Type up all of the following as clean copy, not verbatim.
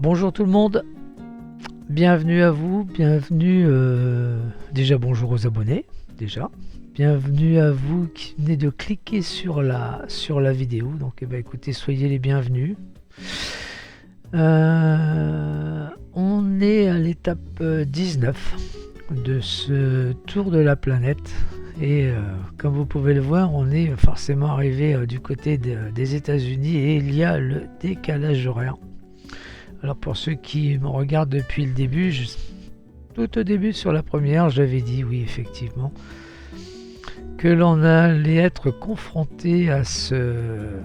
Bonjour tout le monde, bienvenue à vous, bienvenue, déjà bonjour aux abonnés, déjà. Bienvenue à vous qui venez de cliquer sur la vidéo, donc écoutez, soyez les bienvenus. On est à l'étape 19 de ce tour de la planète et comme vous pouvez le voir, on est forcément arrivé du côté des États-Unis et il y a le décalage horaire. Alors pour ceux qui me regardent depuis le début, tout au début sur la première, j'avais dit oui effectivement que l'on allait être confronté à ce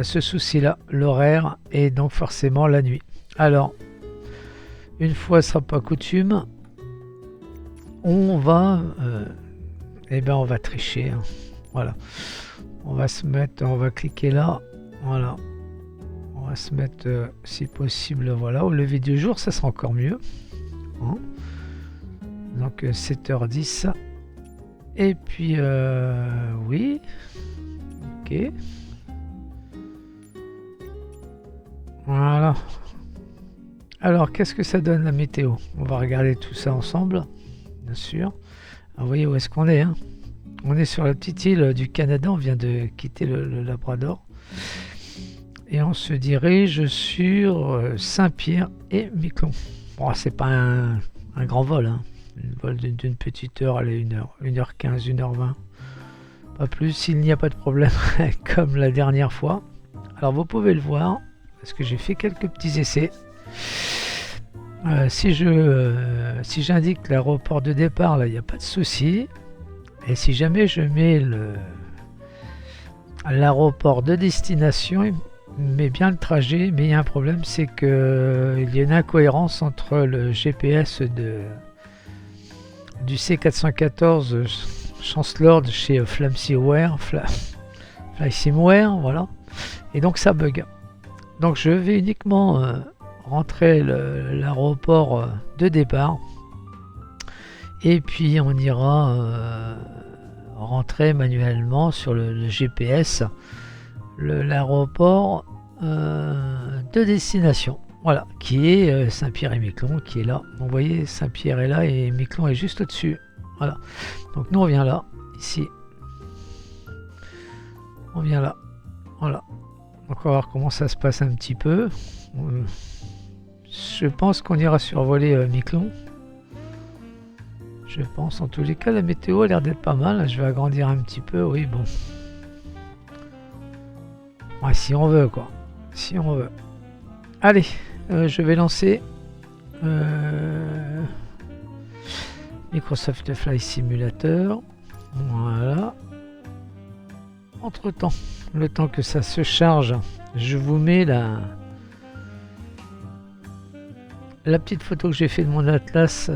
souci-là, l'horaire et donc forcément la nuit. Alors, une fois ce sera pas coutume, on va tricher. Hein. Voilà, on va cliquer là, voilà. On va se mettre, si possible, voilà, au lever du jour, ça sera encore mieux. Hein. Donc 7h10. Et puis, oui. Ok. Voilà. Alors, qu'est-ce que ça donne la météo? On va regarder tout ça ensemble, bien sûr. Alors, vous voyez où est-ce qu'on est, hein? On est sur la petite île du Canada, on vient de quitter le Labrador. Et on se dirige sur Saint-Pierre et Miquelon. Bon, c'est pas un grand vol, hein. Un vol d'une petite heure, allez, 1h15, 1h20. Pas plus, s'il n'y a pas de problème, comme la dernière fois. Alors vous pouvez le voir, parce que j'ai fait quelques petits essais. Si j'indique l'aéroport de départ, là, il n'y a pas de souci. Et si jamais je mets l'aéroport de destination, mais bien le trajet, mais il y a un problème, c'est que il y a une incohérence entre le GPS du C414 Chancellor chez FlySimware, voilà, et donc ça bug. Donc je vais uniquement rentrer l'aéroport de départ, et puis on ira rentrer manuellement sur le GPS l'aéroport de destination, voilà, qui est Saint-Pierre et Miquelon, qui est là. Donc, vous voyez, Saint-Pierre est là et Miquelon est juste au-dessus. Voilà. Donc nous on vient là, ici. On vient là. Voilà. Donc on va voir comment ça se passe un petit peu. Je pense qu'on ira survoler Miquelon. Je pense, en tous les cas, la météo a l'air d'être pas mal. Je vais agrandir un petit peu, oui, bon. Ouais, si on veut, quoi. Si on veut. Allez, je vais lancer Microsoft Flight Simulator. Voilà. Entre temps, le temps que ça se charge, je vous mets la petite photo que j'ai fait de mon atlas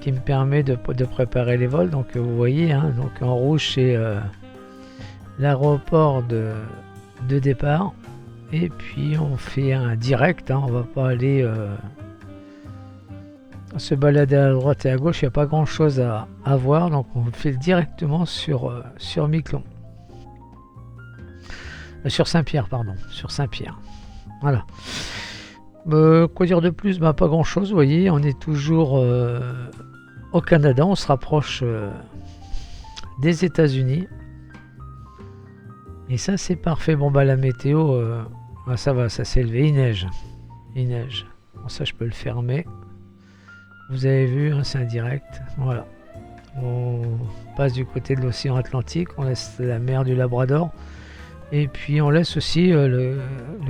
qui me permet de préparer les vols. Donc vous voyez, hein, donc en rouge c'est l'aéroport de départ, et puis on fait un direct, hein, on va pas aller se balader à droite et à gauche, il n'y a pas grand chose à voir, donc on fait directement sur Miquelon, sur Saint-Pierre, pardon, sur Saint-Pierre. Voilà. Quoi dire de plus? Pas grand chose, vous voyez, on est toujours au Canada, on se rapproche des États-Unis. Et ça c'est parfait. Bon la météo, ça va, ça s'est élevé, il neige. Bon ça je peux le fermer. Vous avez vu, hein, c'est un direct. Voilà. On passe du côté de l'océan Atlantique, on laisse la mer du Labrador. Et puis on laisse aussi le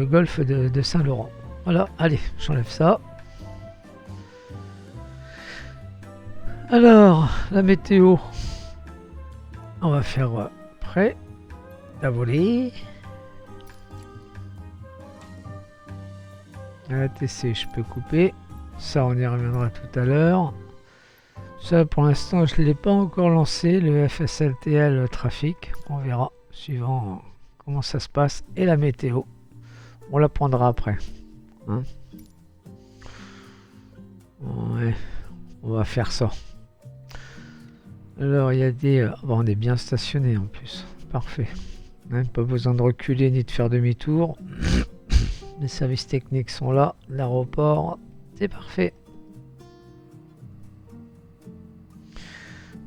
golfe de Saint-Laurent. Voilà, allez, j'enlève ça. Alors, la météo. On va faire prêt. À voler. ATC, je peux couper. Ça, on y reviendra tout à l'heure. Ça, pour l'instant, je ne l'ai pas encore lancé, le FSLTL trafic. On verra, suivant comment ça se passe. Et la météo, on la prendra après. Hein, ouais, on va faire ça. Alors, il y a des... Bon, on est bien stationné en plus. Parfait. Même pas besoin de reculer ni de faire demi-tour. Les services techniques sont là. L'aéroport, c'est parfait.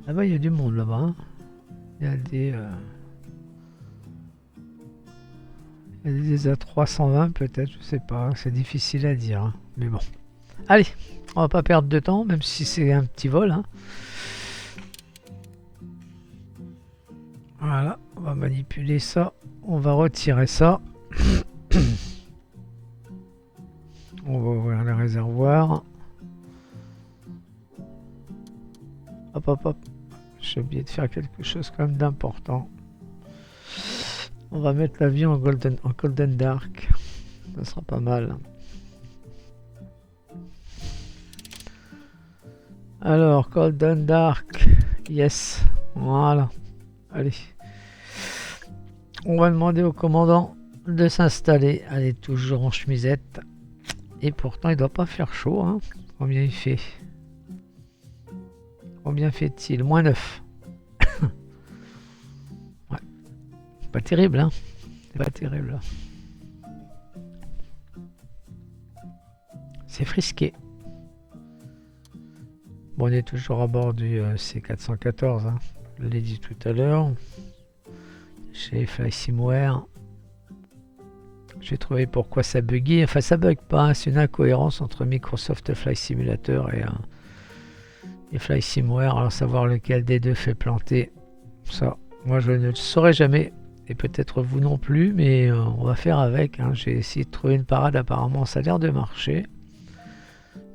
Là-bas, il y a du monde là-bas. Hein. Il y a des A320 peut-être, je sais pas. C'est difficile à dire. Hein. Mais bon. Allez, on va pas perdre de temps, même si c'est un petit vol. Hein. Voilà, on va manipuler ça. On va retirer ça. On va ouvrir le réservoir. Hop, hop, hop. J'ai oublié de faire quelque chose quand même d'important. On va mettre l'avion en golden dark. Ça sera pas mal. Alors, golden dark. Yes. Voilà. Allez. On va demander au commandant de s'installer. Allez, toujours en chemisette. Et pourtant, il doit pas faire chaud. Hein. Combien il fait? Combien fait-il? -9. Ouais. Pas terrible, hein. C'est pas terrible. C'est frisqué. Bon, on est toujours à bord du C414. Hein. Je l'ai dit tout à l'heure. Chez FlySimware. J'ai trouvé pourquoi ça buguait. Enfin, ça bug pas. Hein. C'est une incohérence entre Microsoft Flight Simulator et FlySimware. Alors, savoir lequel des deux fait planter, ça, moi, je ne le saurais jamais. Et peut-être vous non plus, mais on va faire avec. Hein. J'ai essayé de trouver une parade. Apparemment, ça a l'air de marcher.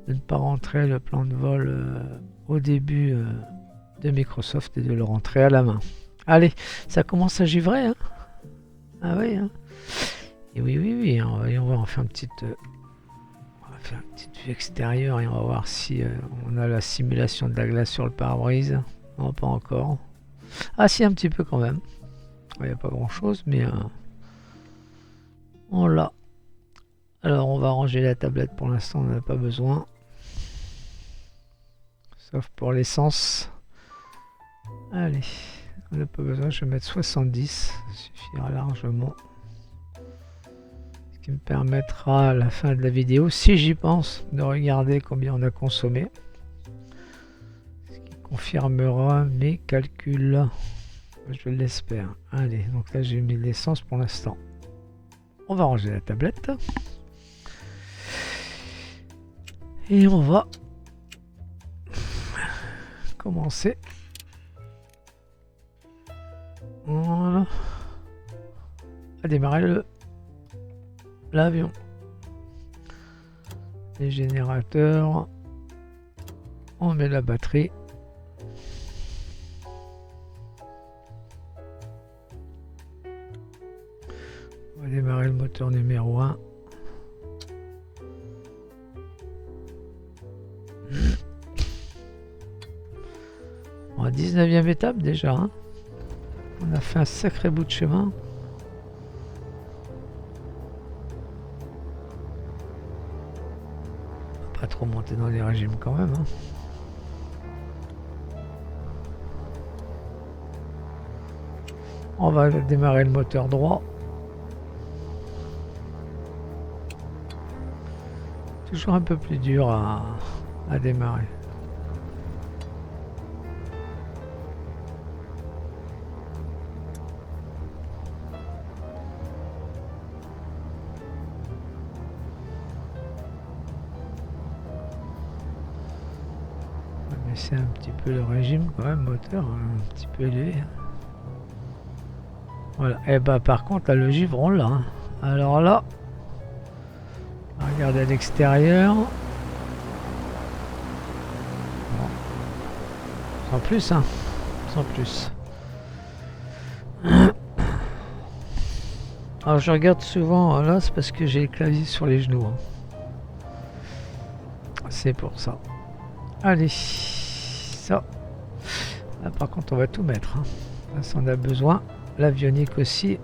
De ne pas rentrer le plan de vol au début de Microsoft et de le rentrer à la main. Allez, ça commence à givrer. Hein. Ah oui, hein. Et oui, oui, oui, on va en faire une petite vue extérieure et on va voir si on a la simulation de la glace sur le pare-brise. Non, pas encore. Ah si, un petit peu quand même. Il n'y a pas grand chose, mais on l'a. Alors, on va ranger la tablette pour l'instant, on n'en a pas besoin. Sauf pour l'essence. Allez, on n'a pas besoin, je vais mettre 70, ça suffira largement. Ce qui me permettra à la fin de la vidéo, si j'y pense, de regarder combien on a consommé. Ce qui confirmera mes calculs. Je l'espère. Allez, donc là j'ai mis l'essence pour l'instant. On va ranger la tablette. Et on va commencer. Voilà. À démarrer l'avion. Les générateurs. On met la batterie. On va démarrer le moteur numéro 1. En 19e étape déjà. Hein. On a fait un sacré bout de chemin. Pas trop monter dans les régimes quand même. Hein. On va démarrer le moteur droit. Toujours un peu plus dur à démarrer. C'est un petit peu le régime quand même, moteur un petit peu élevé. Voilà, et bah par contre là le givre on l'a. Hein. Alors là, regardez à l'extérieur. Bon. Sans plus, hein. Sans plus. Alors je regarde souvent là, c'est parce que j'ai le clavier sur les genoux. Hein. C'est pour ça. Allez. Ça. Là, par contre, on va tout mettre. Hein. Là, ça en a besoin. L'avionique aussi.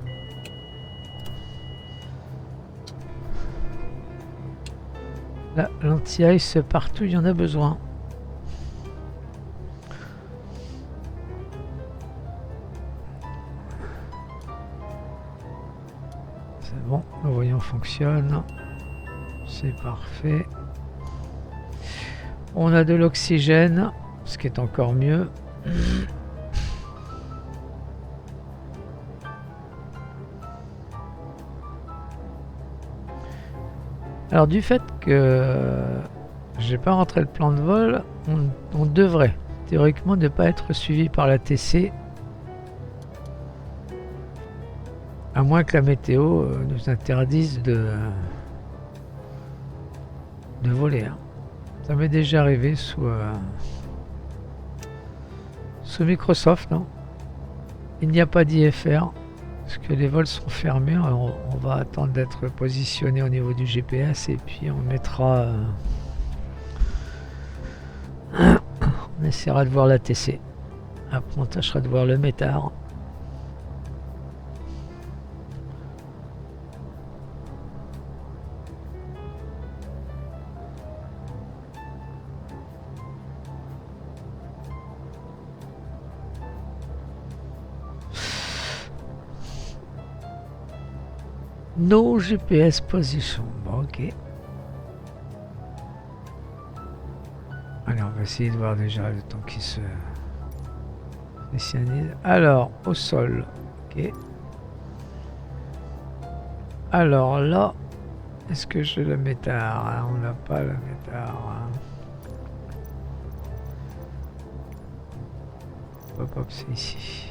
Là, l'anti-ice partout, il y en a besoin. C'est bon. Nous voyons fonctionne. C'est parfait. On a de l'oxygène, ce qui est encore mieux. Alors du fait que j'ai pas rentré le plan de vol, on devrait théoriquement ne pas être suivi par la TC, à moins que la météo nous interdise de voler. Hein. Ça m'est déjà arrivé sous Microsoft, non? Il n'y a pas d'IFR. Parce que les vols sont fermés, on va attendre d'être positionné au niveau du GPS et puis on mettra... on essaiera de voir la TC. Après on tâchera de voir le métard. No GPS position. Bon, ok. Allez, on va essayer de voir déjà le temps qui se spécialise. Alors, au sol. Ok. Alors là, est-ce que j'ai le métard? On n'a pas le métard. Hop, hop, c'est ici.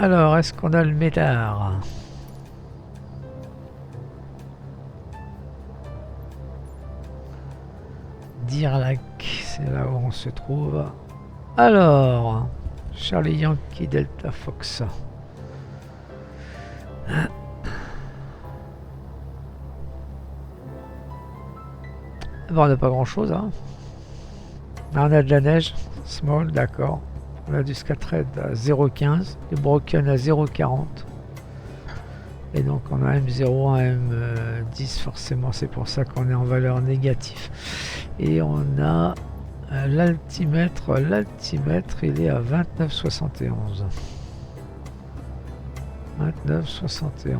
Alors, est-ce qu'on a le métard? Dirlac, c'est là où on se trouve. Alors, Charlie Yankee Delta Fox. Bon, on n'a pas grand chose. Hein. Là, on a de la neige. Small, d'accord. On a du Scatred à 0,15, du Broken à 0,40. Et donc on a M0, M10, forcément c'est pour ça qu'on est en valeur négative. Et on a l'altimètre, il est à 29,71. 29,71.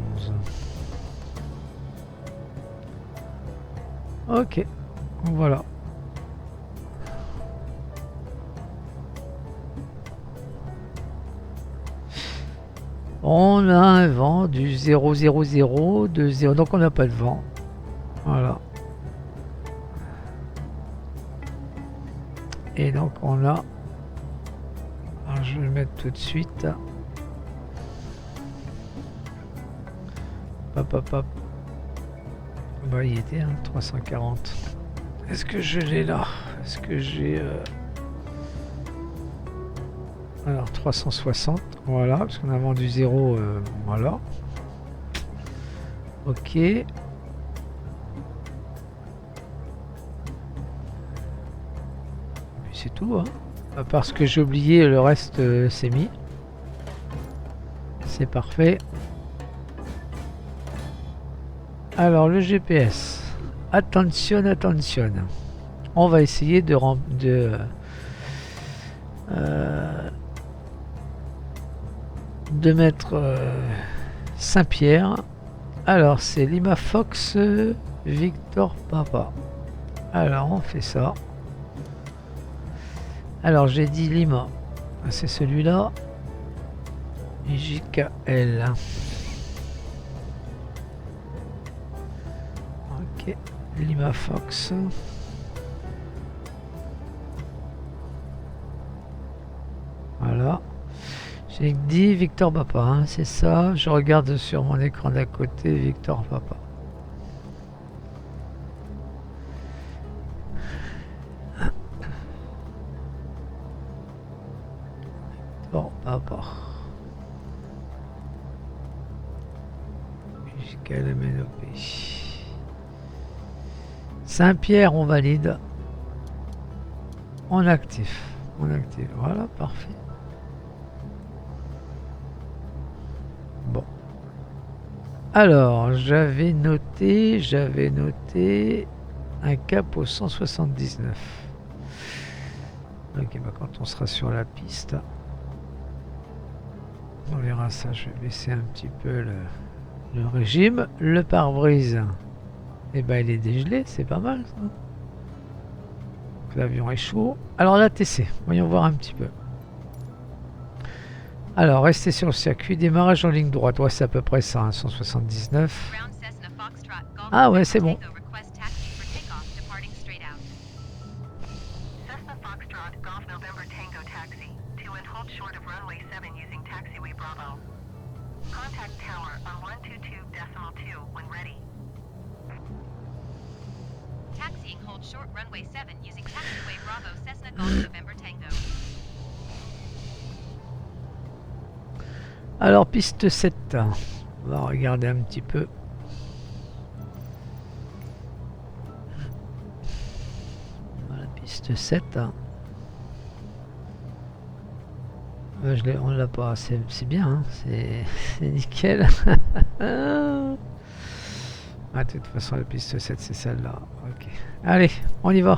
Ok, voilà. On a un vent du 0,00, de 0, donc on n'a pas de vent. Voilà. Et donc on a... Alors je vais le mettre tout de suite. Hop, hop, hop. Bah il était, hein, 340. Est-ce que je l'ai là? Est-ce que j'ai... Alors 360, voilà, parce qu'on a vendu 0, voilà. Ok. Et puis c'est tout, hein. Parce que j'ai oublié, le reste c'est mis. C'est parfait. Alors le GPS. Attention, attention. On va essayer de mettre Saint-Pierre. Alors c'est Lima Fox Victor Papa. Alors on fait ça. Alors j'ai dit Lima, c'est celui-là. JKL. Ok, Lima Fox. Voilà. J'ai dit Victor Papa, hein, c'est ça. Je regarde sur mon écran d'à côté Victor Papa. Victor Papa. Jusqu'à la Ménopée. Saint-Pierre, on valide. On active. On active. Voilà, parfait. Bon. Alors, j'avais noté un cap au 179. Ok, bah quand on sera sur la piste, on verra ça. Je vais baisser un petit peu le régime. Le pare-brise, eh ben, il est dégelé, c'est pas mal ça. L'avion est chaud. Alors la TC, voyons voir un petit peu. Alors, restez sur le circuit, démarrage en ligne droite. Ouais, c'est à peu près ça, hein, 179. Ah ouais, c'est bon. Alors, piste 7. On va regarder un petit peu. Voilà, piste 7. On l'a pas, c'est bien, hein, c'est nickel. Ah, de toute façon, la piste 7, c'est celle-là. Ok. Allez, on y va.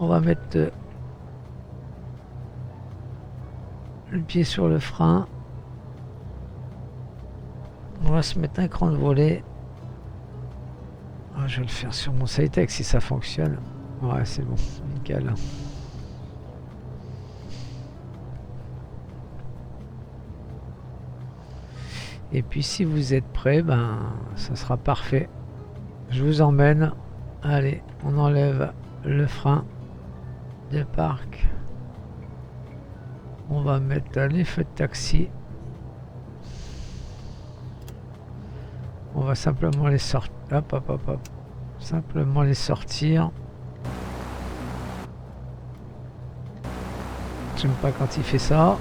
On va mettre le pied sur le frein. On va se mettre un cran de volet. Ah, je vais le faire sur mon Cytec si ça fonctionne. Ouais, c'est bon, nickel. Et puis si vous êtes prêts, ben ça sera parfait. Je vous emmène. Allez, on enlève le frein de parc. On va mettre les feux de taxi. On va simplement les sortir. Hop, hop, hop, hop. Simplement les sortir. J'aime pas quand il fait ça.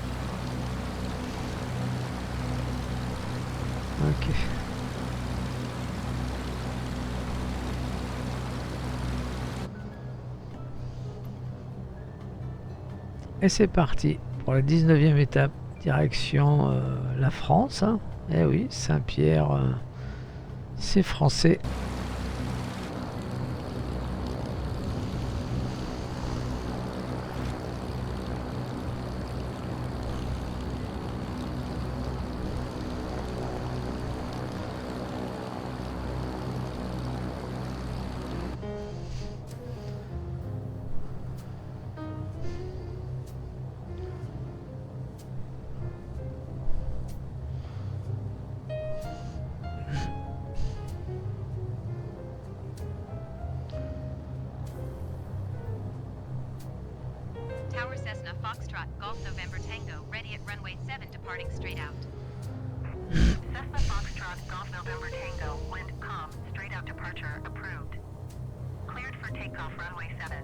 Ok. Et c'est parti pour la 19e étape, direction la France. Hein. Eh oui, Saint-Pierre, c'est français. Tower Cessna Foxtrot Golf November Tango ready at runway 7 departing straight out. Cessna Foxtrot Golf November Tango wind calm straight out departure approved. Cleared for takeoff runway 7.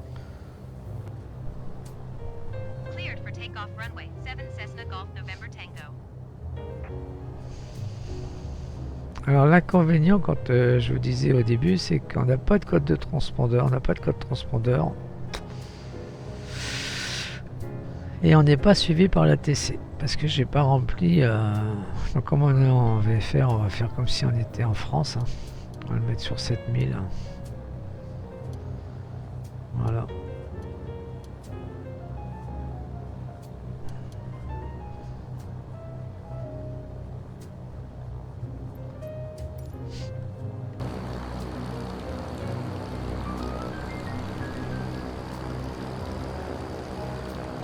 Cleared for takeoff runway 7 Cessna Golf November Tango. Alors l'inconvénient, quand je vous disais au début, c'est qu'on n'a pas de code de transpondeur, on n'a pas de code transpondeur. Et on n'est pas suivi par la TC parce que j'ai pas rempli. Donc comment on va faire? On va faire comme si on était en France. Hein. On va le mettre sur 7000. Hein. Voilà.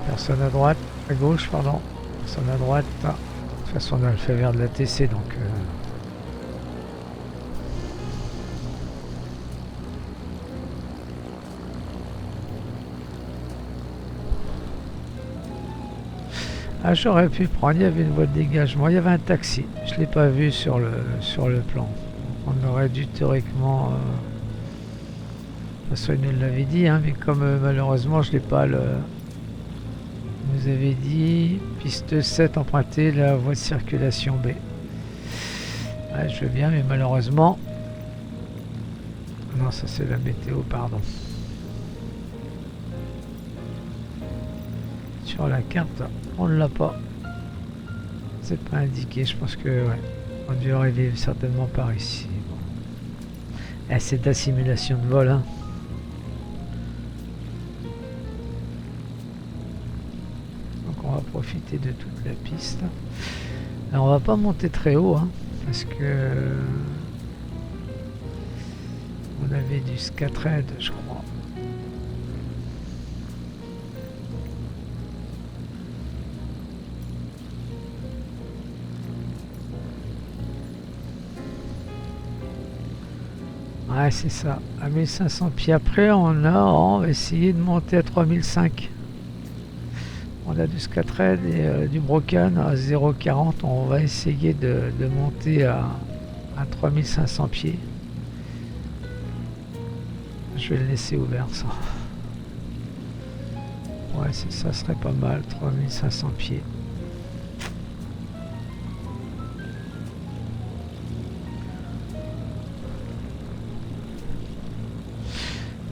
Personne à droite, à gauche, pardon. Personne à droite. Ah. De toute façon, on a le fait vert de la TC, donc... Ah, j'aurais pu prendre, il y avait une voie de dégagement, il y avait un taxi. Je ne l'ai pas vu sur le plan. On aurait dû théoriquement... De toute façon, il nous l'avait dit, hein, mais comme malheureusement, je n'ai pas le... Vous avez dit piste 7 empruntée la voie de circulation B. Ouais, je veux bien, mais malheureusement... Non, ça c'est la météo, pardon. Sur la carte, on ne l'a pas. C'est pas indiqué, je pense que... Ouais, on dû arriver certainement par ici. Bon. Eh, c'est de la simulation de vol, hein. On va profiter de toute la piste. Alors on va pas monter très haut, hein, parce que on avait du Scatred, je crois. Ouais, c'est ça. À 1500 pieds après, on va essayer de monter à 3005. On a du Scatred et du Broken à 0,40. On va essayer de monter à 3500 pieds. Je vais le laisser ouvert, ça. Ouais, ça serait pas mal, 3500 pieds.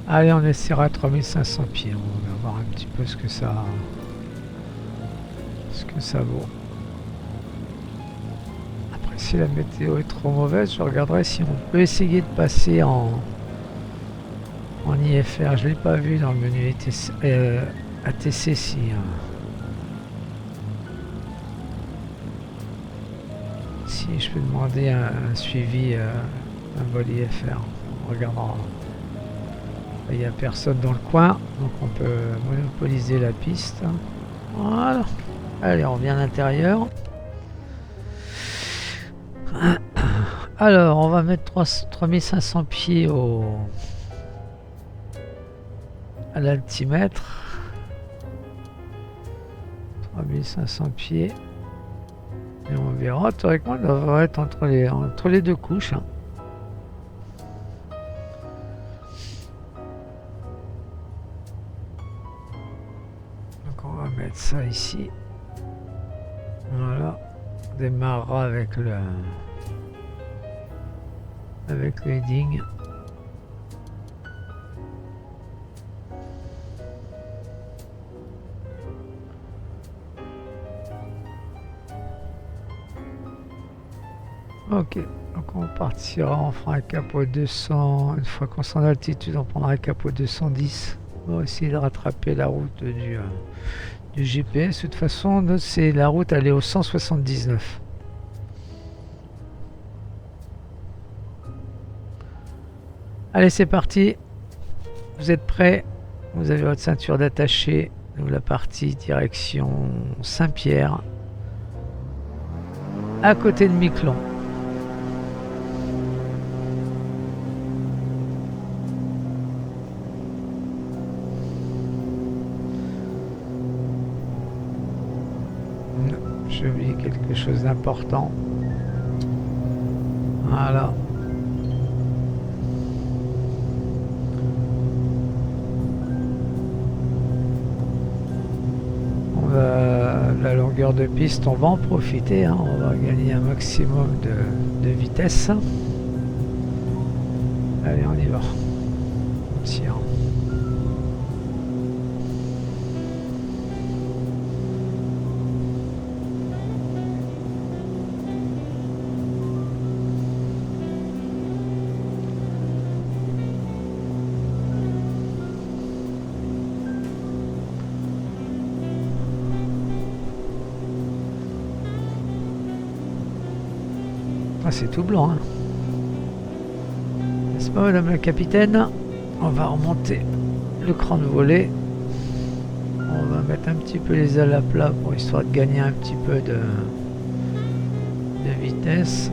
Allez, on essaiera 3500 pieds. On va voir un petit peu ce que ça vaut. Après, si la météo est trop mauvaise, je regarderai si on peut essayer de passer en IFR. Je l'ai pas vu dans le menu ATC si. Si je peux demander un suivi, un vol IFR. On regardera. Il n'y a personne dans le coin, donc on peut monopoliser la piste. Voilà. Allez, on revient à l'intérieur. Alors, on va mettre 3500 pieds à l'altimètre. 3500 pieds. Et on verra. Théoriquement, on devrait être entre les deux couches. Hein. On va mettre ça ici. Voilà. On démarrera avec le heading. Ok, donc on partira, on fera un capot 200. Une fois qu'on sera en altitude, on prendra un capot 210. On va essayer de rattraper la route du GPS. De toute façon, c'est la route, elle est au 179. Allez, c'est parti. Vous êtes prêts? Vous avez votre ceinture d'attaché. Nous, la partie direction Saint-Pierre, à côté de Miquelon. J'ai oublié quelque chose d'important. Voilà. La longueur de piste, on va en profiter. Hein. On va gagner un maximum de vitesse. Allez, on y va. On tire. C'est tout blanc, hein. N'est-ce pas, madame la capitaine? On va remonter le cran de volée. On va mettre un petit peu les ailes à plat pour histoire de gagner un petit peu de vitesse.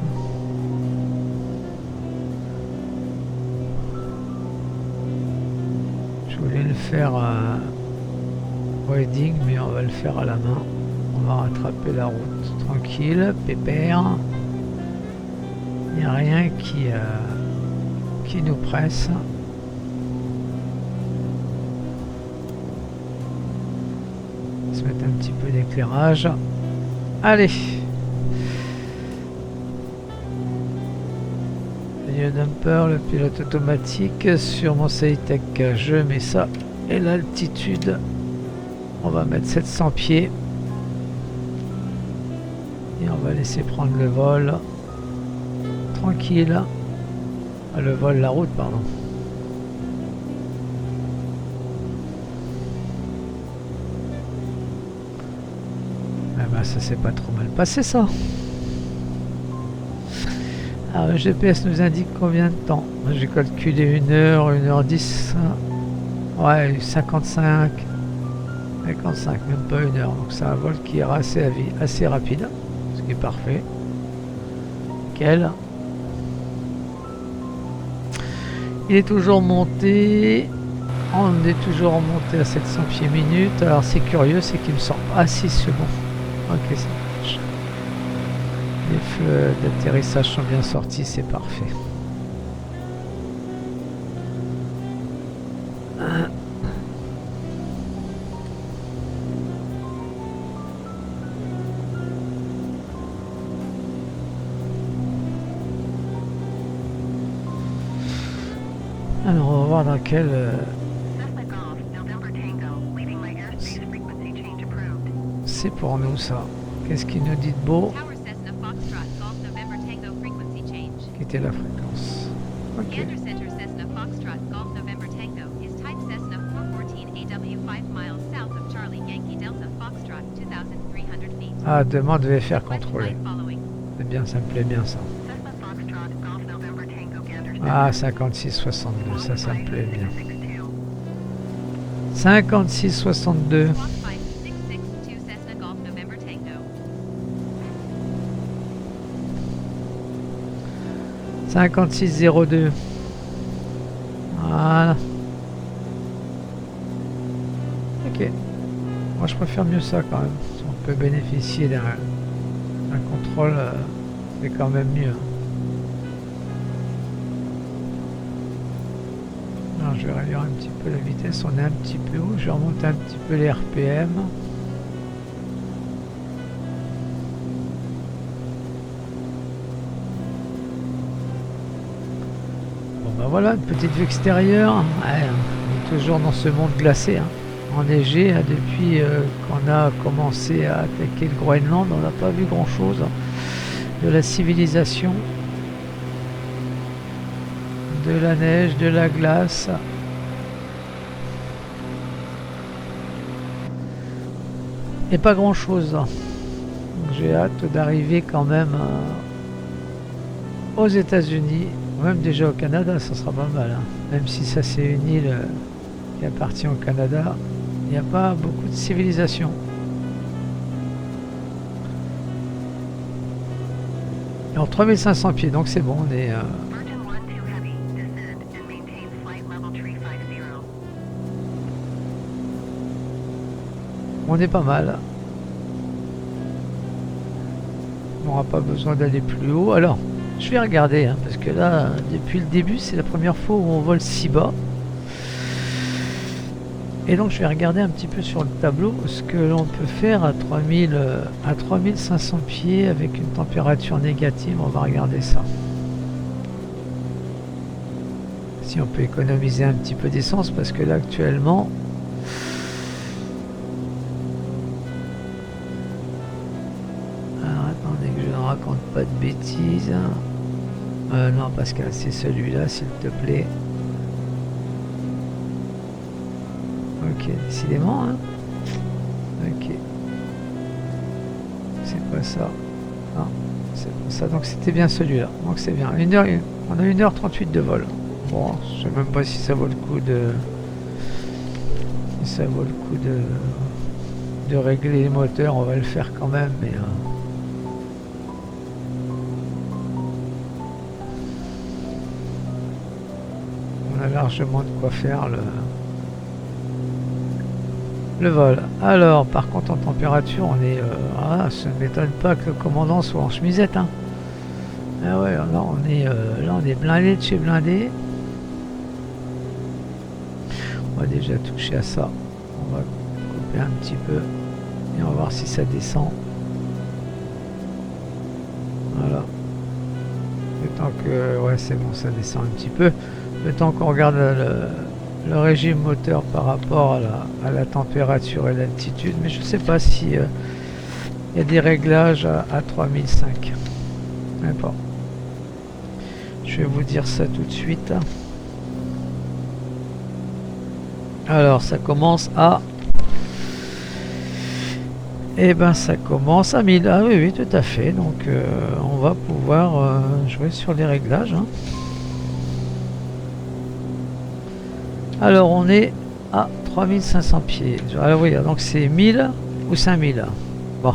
Je voulais le faire au heading, mais on va le faire à la main. On va rattraper la route tranquille, pépère. Il n'y a rien qui nous presse. On va se mettre un petit peu d'éclairage. Allez. Le dumper, le pilote automatique. Sur mon Ceitec, je mets ça. Et l'altitude, on va mettre 700 pieds. Et on va laisser prendre le vol. Tranquille. Ah, le vol, la route, pardon. Ah bah ça s'est pas trop mal passé ça. Alors, le GPS nous indique combien de temps? J'ai calculé 1h10. Ouais, 55. 55, même pas 1 heure. Donc c'est un vol qui ira assez rapide, ce qui est parfait. Nickel. Il est toujours monté. On est toujours monté à 700 pieds minutes. Alors c'est curieux, c'est qu'il me sort. Ah si, c'est bon. Ok, ça marche. Les feux d'atterrissage sont bien sortis, c'est parfait. Alors on va voir dans quel... Cessna Golf, November Tango, leaving my airspace frequency change approved. C'est pour nous ça. Qu'est-ce qu'il nous dit de beau? Tower Cessna Foxtrot, Golf November Tango frequency change. Qui était la fréquence. Ok. Gander Center Cessna Foxtrot, Golf November Tango is type Cessna 414 AW 5 miles south of Charlie Yankee Delta Foxtrot 2,300 feet. Ah, demain on devait faire Request contrôler. flight following. C'est bien, ça me plaît bien ça. Cessna Foxtrot, Golf November Tango Gander Ah, Center. 56-62, ça me plaît bien. 662. 56-62. Squawk Flight 662 Cessna Golf November Tango. 56-02. Voilà. Ok. Moi je préfère mieux ça quand même. Si on peut bénéficier d'un contrôle, c'est quand même mieux. Alors, je vais réduire un petit peu la vitesse. On est un petit peu haut. Je vais remonter un petit peu les RPM. Bon ben voilà, une petite vue extérieure. Ouais, on est toujours dans ce monde glacé, hein, enneigé, hein, depuis qu'on a commencé à attaquer le Groenland. On n'a pas vu grand chose de la civilisation, de la neige, de la glace. Et pas grand chose. J'ai hâte d'arriver quand même aux États-Unis, même déjà au Canada, ça sera pas mal, hein. Même si ça c'est une île qui appartient au Canada, il n'y a pas beaucoup de civilisation. Et en 3500 pieds, donc c'est bon, on est... Virgin 1-2 Heavy, descend and maintain flight level 350. on est pas mal. On n'aura pas besoin d'aller plus haut. Alors, je vais regarder, hein, parce que là, depuis le début, c'est la première fois où on vole si bas. Et donc, je vais regarder un petit peu sur le tableau ce que l'on peut faire à 3500 pieds avec une température négative. On va regarder ça. Si on peut économiser un petit peu d'essence, parce que là, actuellement... Alors, attendez que je ne raconte pas de bêtises. Non, Pascal, c'est celui-là, s'il te plaît. Ok, décidément, hein. Ok. C'est pas ça. Non, c'est pas ça. Donc c'était bien celui-là. Donc c'est bien. On a 1h38 de vol. Bon, je sais même pas si ça vaut le coup de... Si ça vaut le coup de régler les moteurs. On va le faire quand même, mais... on a largement de quoi faire le vol. Alors, par contre, en température, on est... ça ne m'étonne pas que le commandant soit en chemisette, hein. Ah ouais, là, on est blindé de chez blindé. On va déjà toucher à ça. On va couper un petit peu. Et on va voir si ça descend. Voilà. Le temps que... Ouais, c'est bon, ça descend un petit peu. Le temps qu'on regarde le régime moteur par rapport à la température et l'altitude, mais je sais pas si y a des réglages à 3005. Mais bon, je vais vous dire ça tout de suite. Alors ça commence à Et ben ça commence à 1000. Ah oui, oui, tout à fait. Donc on va pouvoir jouer sur les réglages. Hein. Alors on est à 3500 pieds. Alors oui, donc c'est 1000 ou 5000. Bon.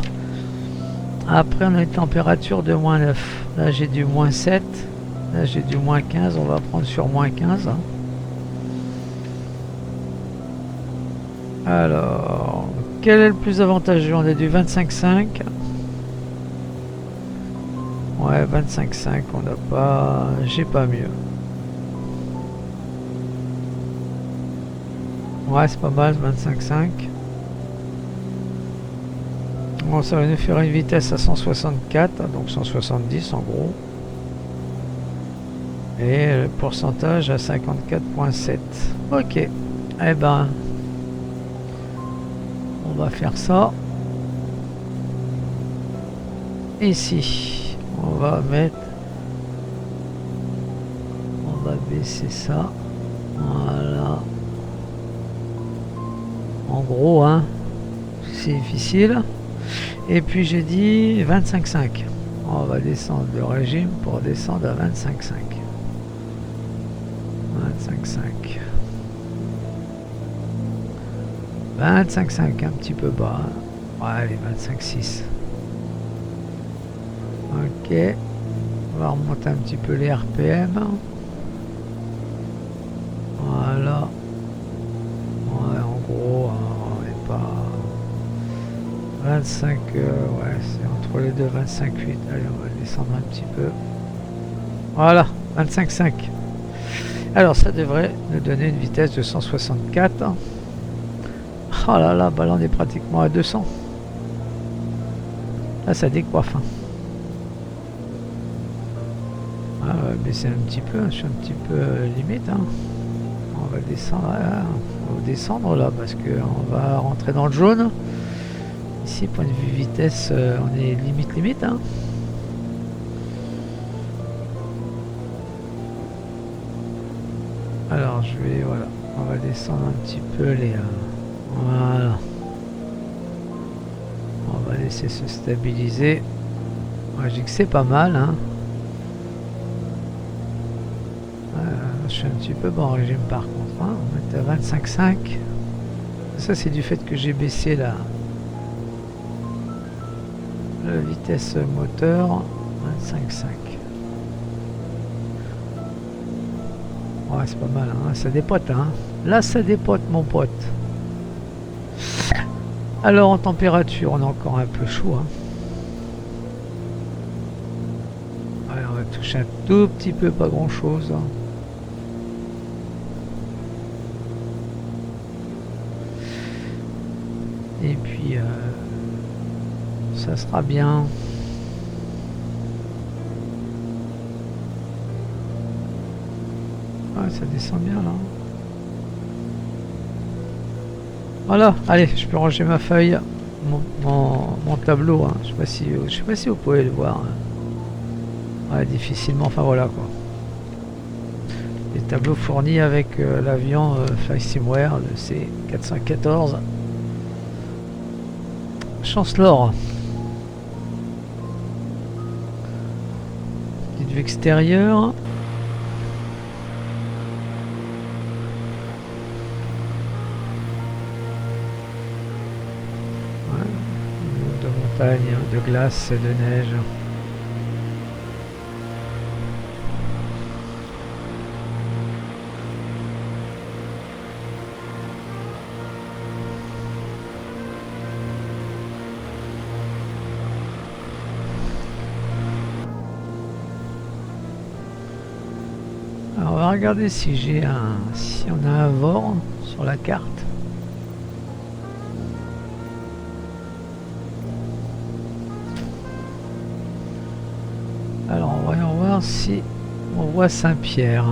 Après on a une température de moins 9. Là j'ai du moins 7. Là j'ai du moins 15. On va prendre sur moins 15. Hein. Alors, quel est le plus avantageux? On a du 25,5. Ouais, 25,5, on n'a pas... J'ai pas mieux. Ouais, c'est pas mal, 25,5. Bon, ça va nous faire une vitesse à 164, donc 170 en gros. Et le pourcentage à 54,7. Ok. Eh ben... On va faire ça. Ici, on va mettre... On va baisser ça. Voilà. En gros, hein, c'est difficile. Et puis j'ai dit 25,5. On va descendre le régime pour descendre à 25,5. 25,5. 25,5, un petit peu bas. Ouais, allez, 25,6. Ok. On va remonter un petit peu les RPM. Voilà. Ouais, en gros, on n'est pas... 25, ouais, c'est entre les deux, 25,8. Allez, on va descendre un petit peu. Voilà, 25,5. Alors, ça devrait nous donner une vitesse de 164. Oh là là, bah là on est pratiquement à 200. Là ça décoiffe. Hein. Ah, on va baisser un petit peu, je suis un petit peu limite. Hein. On va descendre, on va descendre là parce qu'on va rentrer dans le jaune. Ici, point de vue vitesse, on est limite. Hein. Alors je vais, voilà, on va descendre un petit peu les... Voilà. On va laisser se stabiliser. Ouais, je dis que c'est pas mal. Hein. Je suis un petit peu bon régime par contre. Hein. On est à 25,5. Ça c'est du fait que j'ai baissé la vitesse moteur. 25,5. Ouais, c'est pas mal. Hein. Ça dépote. Hein. Là ça dépote mon pote. Alors en température, on est encore un peu chaud. Hein. Allez, on va toucher un tout petit peu, pas grand chose. Hein. Et puis, ça sera bien. Ouais, ça descend bien là. Voilà, allez, je peux ranger ma feuille, mon tableau. Hein. Je sais pas si vous pouvez le voir. Hein. Ouais, difficilement. Enfin voilà quoi. Les tableaux fournis avec l'avion FlightSimware, le C414 Chancellor. Petite vue extérieure. De glace et de neige. Alors on va regarder si on a un VOR sur la carte. Alors voyons voir si on voit Saint-Pierre.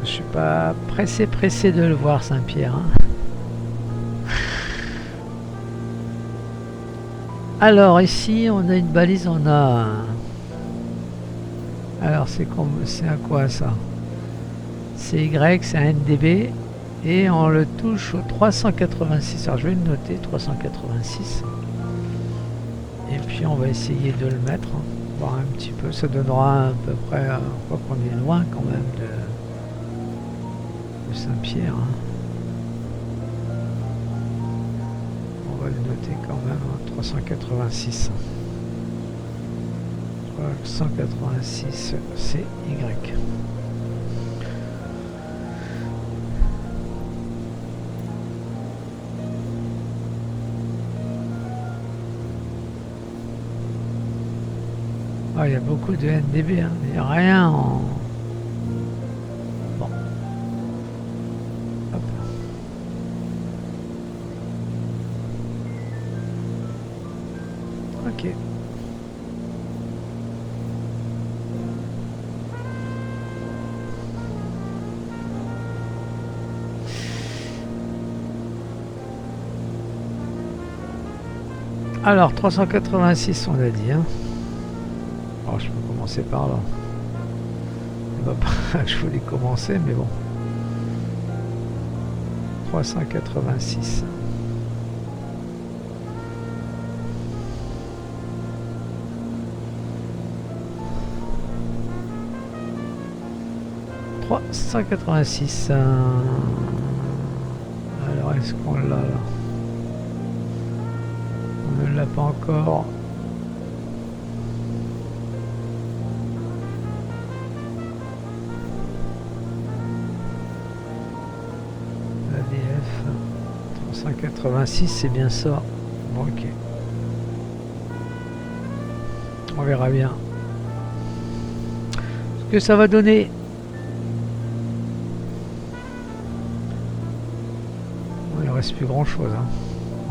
Je suis pas pressé de le voir Saint-Pierre. Hein. Alors ici on a une balise, on a... Alors c'est à quoi ça? C'est Y, c'est un NDB. Et on le touche au 386. Alors je vais le noter, 386. Et puis on va essayer de le mettre, hein, voir un petit peu. Ça donnera à peu près, je crois qu'on est loin quand même de Saint-Pierre. Hein. On va le noter quand même, hein, 386. 386, c'est Y. Ah, il y a beaucoup de NDB, hein. Il n'y a rien en... Bon. Hop. Ok. Alors, 386, on a dit, hein. Alors, je peux commencer par là. C'est pas par là que je voulais commencer, mais bon. 386. Alors, est-ce qu'on l'a là? On ne l'a pas encore. ADF 386, c'est bien ça. Bon, ok. On verra bien ce que ça va donner. Il ne reste plus grand chose, hein.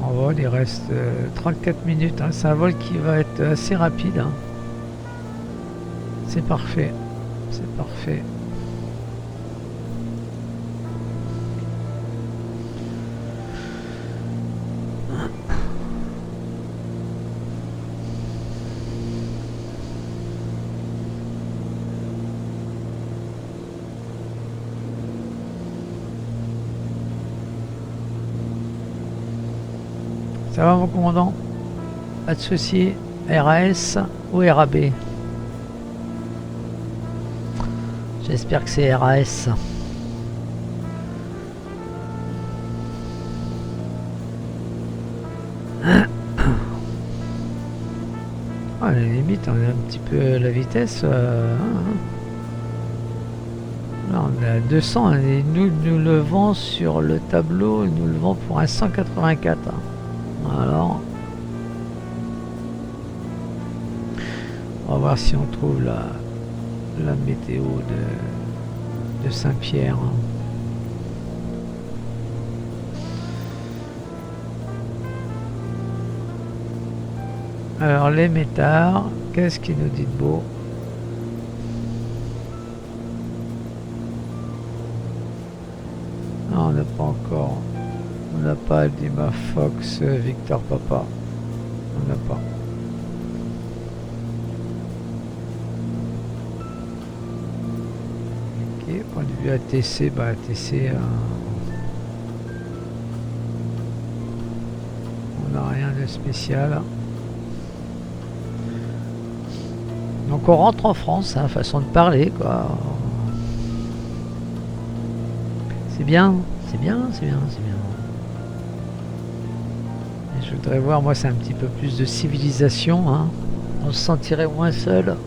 En vol, il reste 34 minutes. Hein. C'est un vol qui va être assez rapide. Hein. C'est parfait. C'est parfait. Ça va mon commandant? Pas de souci. RAS ou RAB? J'espère que c'est RAS. À la limite, on a un petit peu la vitesse. Là, on est à 200 et nous le vend sur le tableau, nous le vend pour un 184. Alors, on va voir si on trouve la météo de Saint-Pierre. Alors, les métards, qu'est-ce qu'il nous dit de beau? Non, on n'a pas encore. On n'a pas Dima Fox, Victor Papa. On n'a pas. Ok, point de vue ATC, bah ATC, on n'a rien de spécial. Donc on rentre en France, hein, façon de parler, quoi. C'est bien, c'est bien, c'est bien, c'est bien. Et je voudrais voir, moi, c'est un petit peu plus de civilisation, hein. On se sentirait moins seul.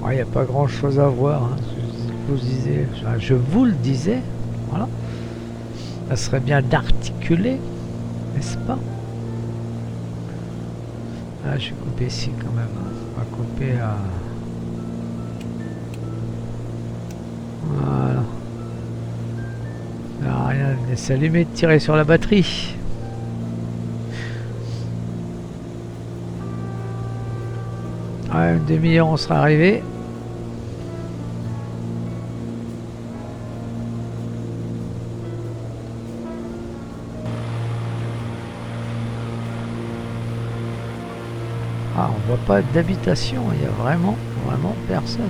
Il n'y a pas grand chose à voir, hein. Je vous le disais, voilà. Ça serait bien d'articuler, n'est-ce pas? Ah, je vais couper ici quand même, hein. On va couper à Voilà. Ça sert à rien de laisser allumer, de tirer sur la batterie. Ouais, une demi-heure on sera arrivé. Ah, on voit pas d'habitation, il y a vraiment personne.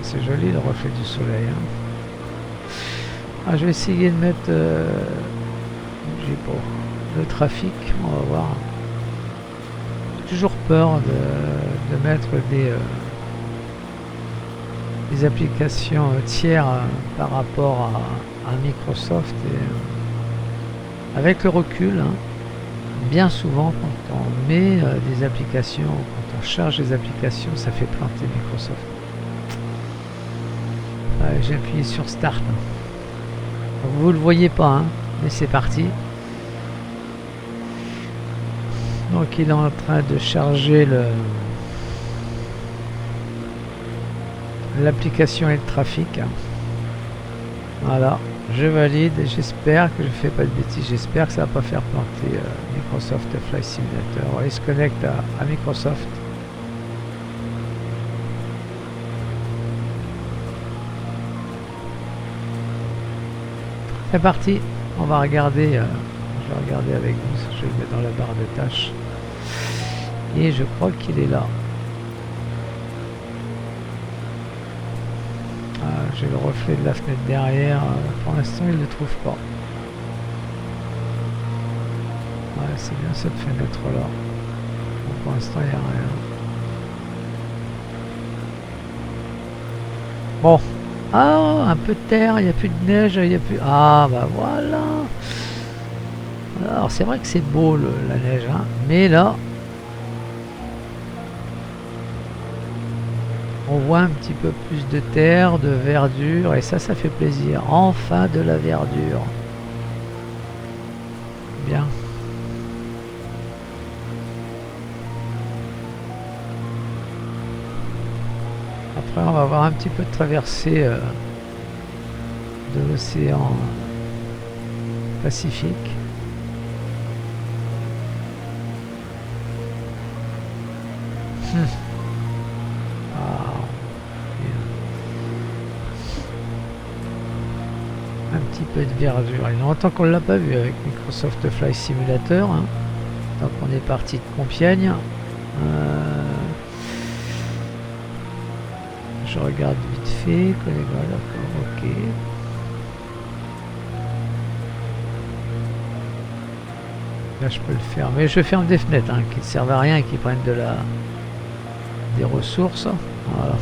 C'est joli le reflet du soleil. Hein. Ah, je vais essayer de mettre j'ai pas le trafic, on va voir. J'ai toujours peur de mettre des applications tiers par rapport à Microsoft. Et, avec le recul, hein, bien souvent quand on met des applications, quand on charge des applications, ça fait planter Microsoft. J'ai appuyé sur Start. Vous le voyez pas, hein, mais c'est parti. Donc il est en train de charger l'application et le trafic. Voilà, je valide. J'espère que je fais pas de bêtises. J'espère que ça va pas faire planter Microsoft Flight Simulator. Voilà, il se connecte à Microsoft. C'est parti, on va regarder, je vais regarder avec vous, je vais le mettre dans la barre de tâches. Et je crois qu'il est là. Ah, j'ai le reflet de la fenêtre derrière, pour l'instant il ne le trouve pas. Ouais, c'est bien cette fenêtre là. Bon, pour l'instant il n'y a rien. Bon. Ah, un peu de terre, il n'y a plus de neige, il n'y a plus... Ah, bah voilà. Alors, c'est vrai que c'est beau la neige, hein, mais là, on voit un petit peu plus de terre, de verdure, et ça fait plaisir. Enfin, de la verdure. Bien. Après, on va avoir un petit peu de traversée de l'océan Pacifique. Ah, un petit peu de verdure. Il y a longtemps qu'on ne l'a pas vu avec Microsoft Flight Simulator. Hein. Donc on est parti de Compiègne. Je regarde vite fait. D'accord, ok. Là je peux le faire. Mais je ferme des fenêtres hein, qui ne servent à rien et qui prennent des ressources. Voilà.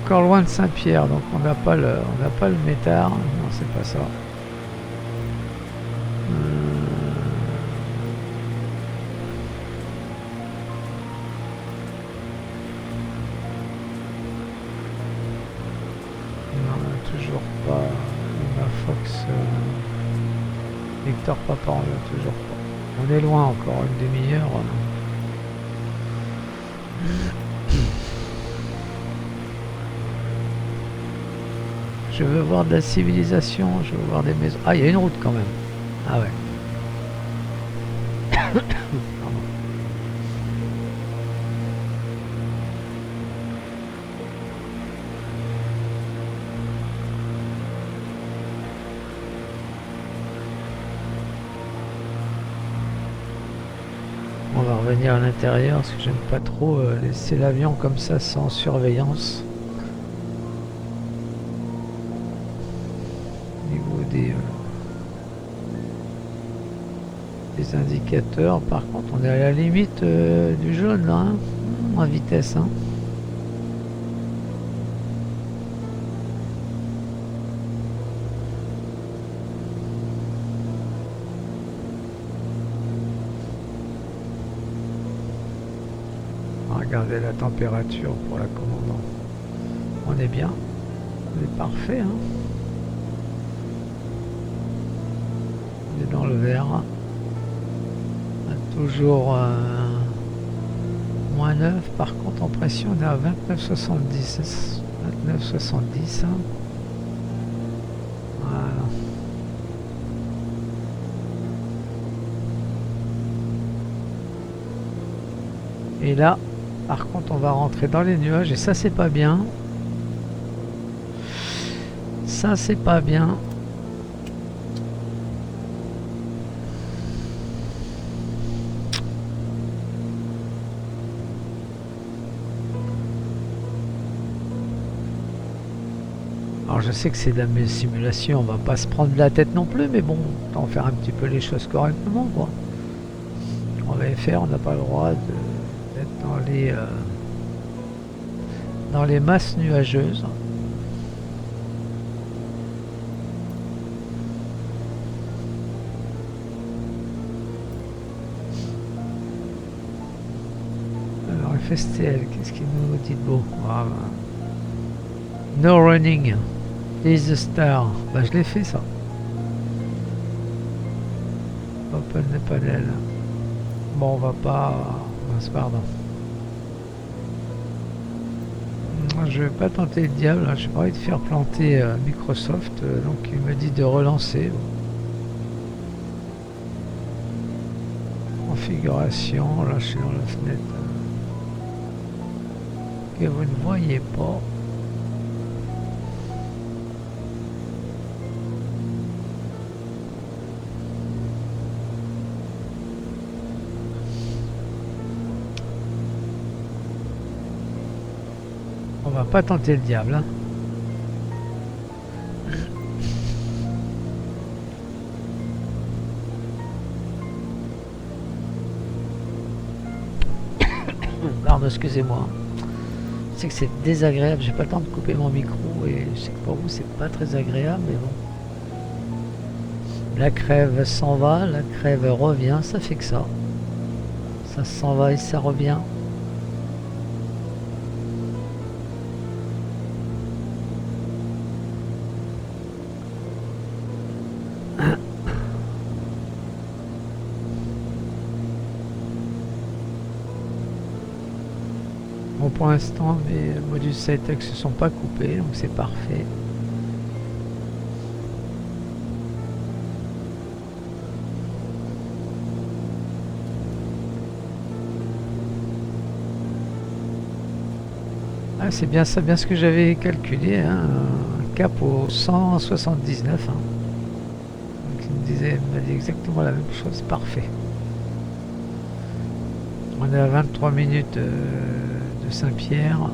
Encore loin de Saint-Pierre, donc on n'a pas le métard. Non, c'est pas ça. Non, toujours pas. La Fox Victor Papa, on l'a toujours pas. On est loin encore, une demi-heure. Je veux voir de la civilisation, je veux voir des maisons. Ah, il y a une route quand même. Ah ouais. Pardon. On va revenir à l'intérieur parce que j'aime pas trop laisser l'avion comme ça sans surveillance. Des indicateurs, par contre on est à la limite du jaune là, hein, en vitesse. Hein. Regardez la température pour la commande. On est bien. On est parfait. Hein. On est dans le vert. Toujours moins 9. Par contre, en pression, on est à 29,70. 29,70. Hein. Voilà. Et là, par contre, on va rentrer dans les nuages et ça, c'est pas bien. Ça, c'est pas bien. Alors, je sais que c'est de la simulation, on va pas se prendre la tête non plus, mais bon, on va faire un petit peu les choses correctement, quoi. On va faire, on n'a pas le droit d'être dans les masses nuageuses. Alors FSTL, qu'est-ce qu'il nous dit de beau? Voilà. No running is the star. Bah je l'ai fait ça. Open the panel. Bon, on va pas... Pardon. Je vais pas tenter le diable, hein. J'ai pas envie de faire planter Microsoft, donc il me dit de relancer. Configuration, là je suis dans la fenêtre que vous ne voyez pas. On va pas tenter le diable. Hein. Pardon, excusez-moi. Je sais que c'est désagréable, j'ai pas le temps de couper mon micro et je sais que pour vous c'est pas très agréable, mais bon. La crève s'en va, la crève revient, ça fait que ça. Ça s'en va et ça revient. Bon, pour l'instant, mes modules SciTech se sont pas coupés, donc c'est parfait. Ah, c'est bien ça, bien ce que j'avais calculé, hein, un cap au 179. Hein. Donc il m'a dit exactement la même chose, parfait. On est à 23 minutes de Saint-Pierre.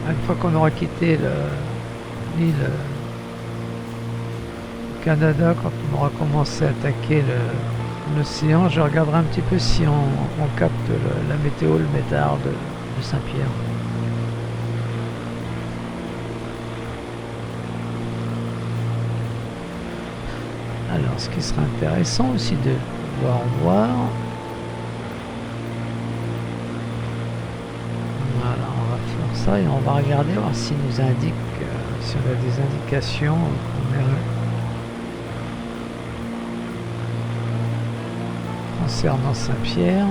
Une fois qu'on aura quitté l'île du Canada, quand on aura commencé à attaquer l'océan, je regarderai un petit peu si on capte la météo, le métard de Saint-Pierre. Alors, ce qui sera intéressant aussi de pouvoir voir. Voilà, on va faire ça et on va regarder voir s'il nous indique, si on a des indications concernant Saint-Pierre.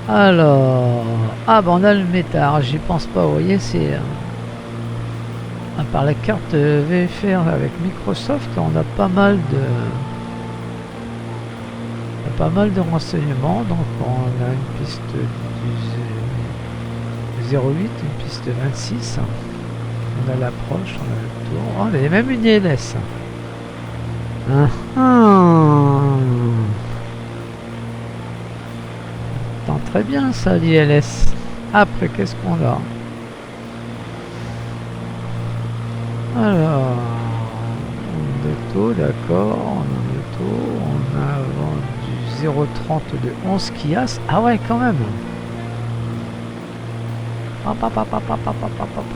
Alors, ah ben on a le métard, j'y pense pas, vous voyez, c'est à part la carte VFR avec Microsoft, on a pas mal pas mal de renseignements. Donc on a une piste du 08, une piste 26. On a l'approche, on a le tour. Oh, il y a même une ILS. Attends, très bien ça, l'ILS. Après, qu'est-ce qu'on a? Alors, auto, d'accord, on a un auto, on a vendu 0,30 de 11 Kias. Ah ouais, quand même.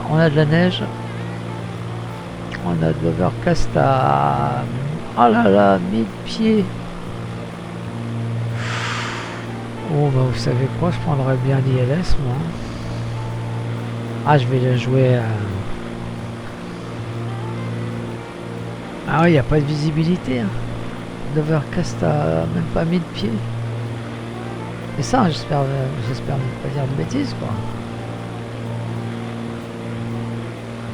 On a de la neige. On a de l'overcast à... Oh là là, 1000 pieds. Oh bah vous savez quoi, je prendrais bien l'ILS moi. Ah, je vais la jouer à... Ah oui, il n'y a pas de visibilité. Hein. L'overcast à même pas 1000 pieds. Et ça, j'espère ne pas dire de bêtises quoi.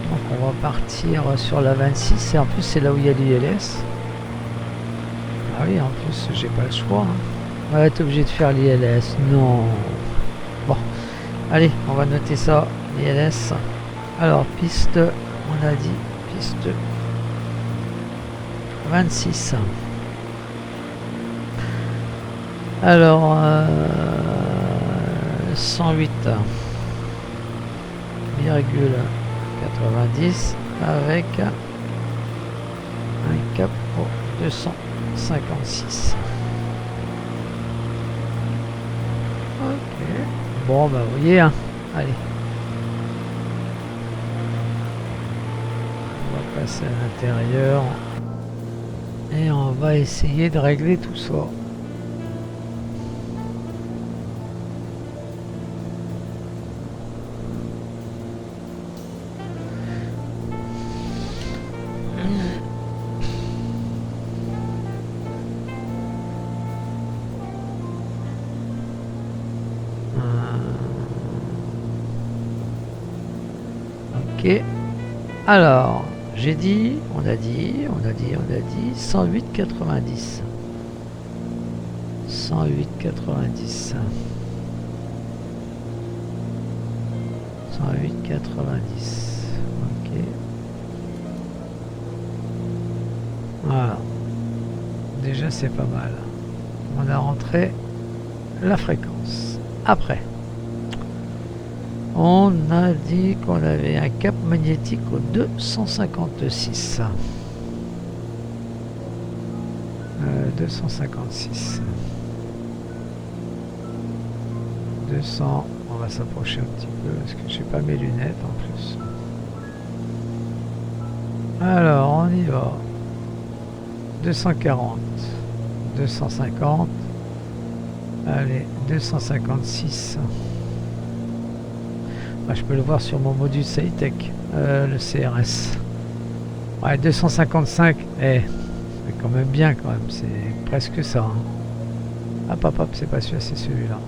Donc on va partir sur la 26 et en plus c'est là où il y a l'ILS. Ah oui, en plus j'ai pas le choix. Hein. On va être obligé de faire l'ILS. Non. Bon, allez, on va noter ça. l'ILS. Alors, piste, on a dit piste 26. Alors, 108,90 avec un cap au 256. Ok. Bon, bah, vous voyez, hein. Allez. On va passer à l'intérieur. Et on va essayer de régler tout ça. Ok. Alors, j'ai dit, on a dit 108,90. 108,90. 108,90. Ok. Voilà. Déjà, c'est pas mal. On a rentré la fréquence. Après, on a dit qu'on avait un cap magnétique au 256. 256. 200. On va s'approcher un petit peu parce que j'ai pas mes lunettes en plus. Alors, on y va. 240. 250. Allez, 256. Ah, je peux le voir sur mon module SciTech, le CRS. Ouais, 255. C'est quand même bien quand même. C'est presque ça. Hein. Hop, c'est pas celui-là, c'est celui-là.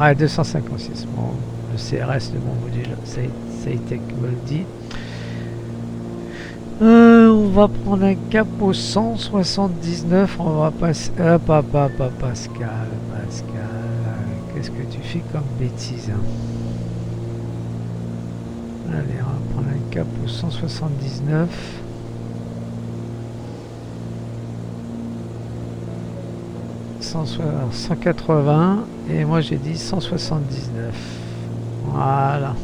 Ouais, 256. Bon, le CRS de mon module SciTech me le dit. On va prendre un cap au 179. On va passer. Pascal. Qu'est-ce que tu fais comme bêtise hein. Allez, on va prendre un cap au 179. 180 et moi j'ai dit 179. Voilà.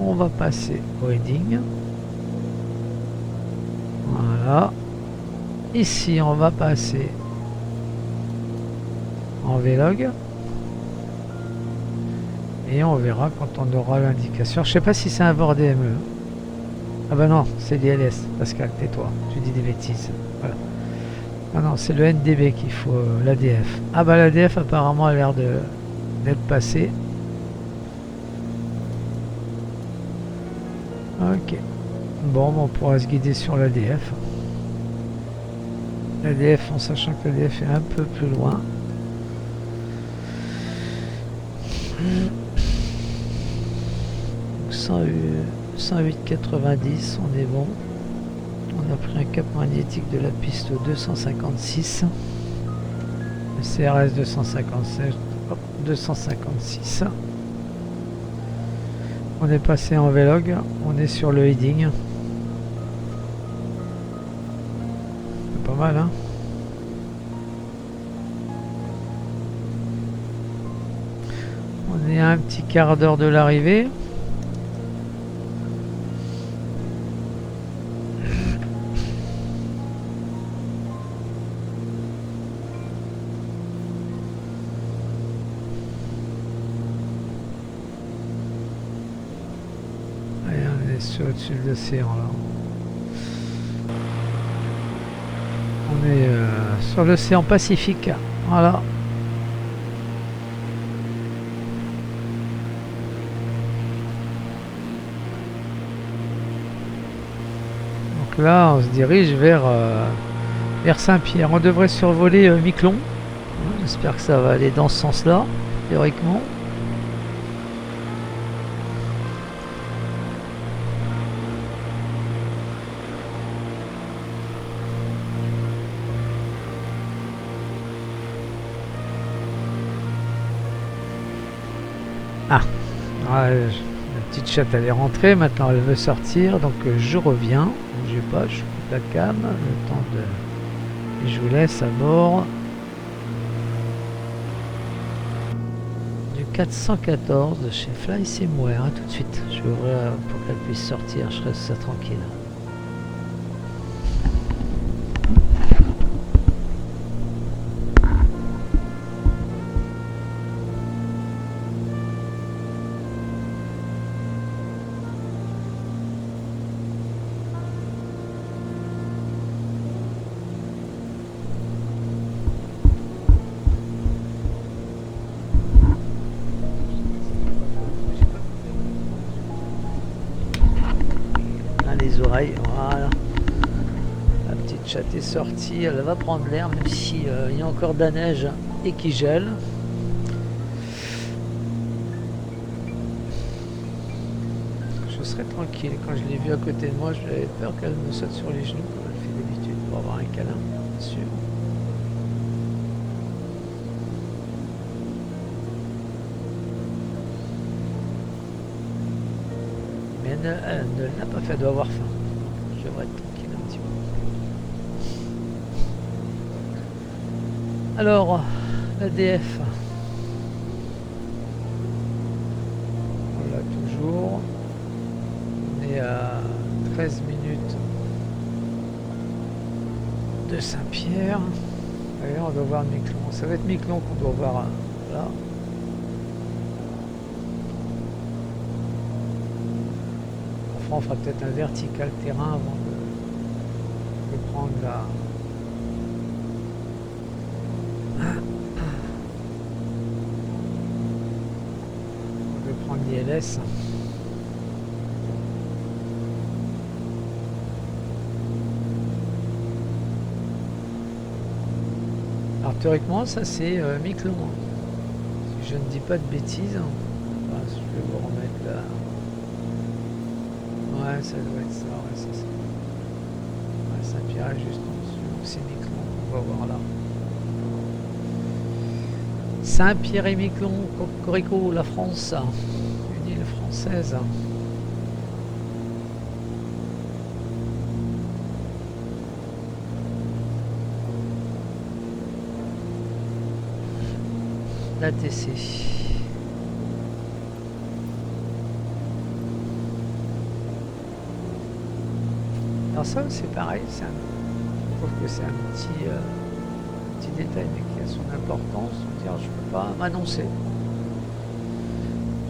On va passer au heading. Voilà. Ici, on va passer en Vlog. Et on verra quand on aura l'indication. Je sais pas si c'est un VOR DME. Ah bah non, c'est l'ILS. Pascal, tais-toi. Tu dis des bêtises. Voilà. Ah non, c'est le NDB qu'il faut, l'ADF. Ah bah l'ADF apparemment a l'air d'être passé. Ok. Bon, on pourra se guider sur l'ADF. L'ADF en sachant que l'ADF est un peu plus loin. 108,90, on est bon. On a pris un cap magnétique de la piste au 256. Le CRS 256, hop, 256. On est passé en Vlog, on est sur le heading. C'est pas mal, hein. On est à un petit quart d'heure de l'arrivée. Allez, on est au-dessus de l'océan là. On est sur l'océan Pacifique. Voilà. Donc là, on se dirige vers Saint-Pierre. On devrait survoler Miquelon. J'espère que ça va aller dans ce sens-là, théoriquement. Ah, la petite chatte elle est rentrée, maintenant elle veut sortir, donc je reviens. Bougez pas, je coupe la cam, le temps de... Et je vous laisse à bord du 414 de chez Fly Simware. Tout de suite, je vais ouvrir pour qu'elle puisse sortir, je reste ça tranquille. Les oreilles, voilà. La petite chatte est sortie, elle va prendre l'air, même si il y a encore de la neige et qui gèle. Je serai tranquille. Quand je l'ai vue à côté de moi, j'avais peur qu'elle me saute sur les genoux comme elle fait d'habitude pour avoir un câlin, bien sûr. Mais elle ne l'a pas fait, elle doit avoir faim. Je devrais être tranquille un petit peu. Alors, l'ADF. On l'a toujours. On est à 13 minutes de Saint-Pierre. Et on doit voir Miquelon. Ça va être Miquelon qu'on doit voir là. On fera peut-être un vertical terrain avant de prendre la... de prendre l'ILS. Alors théoriquement ça c'est Miquelon. Si je ne dis pas de bêtises. Enfin, je vais vous remettre là. Ouais, ça doit être ça, ouais, c'est ça. Ouais, Saint-Pierre est juste en dessous, donc c'est Miquelon qu'on va voir là. Saint-Pierre et Miquelon, Cocorico, la France, une île française. L'ATC. Alors ça c'est pareil, je trouve que c'est un petit détail mais qui a son importance. Dire, je peux pas m'annoncer,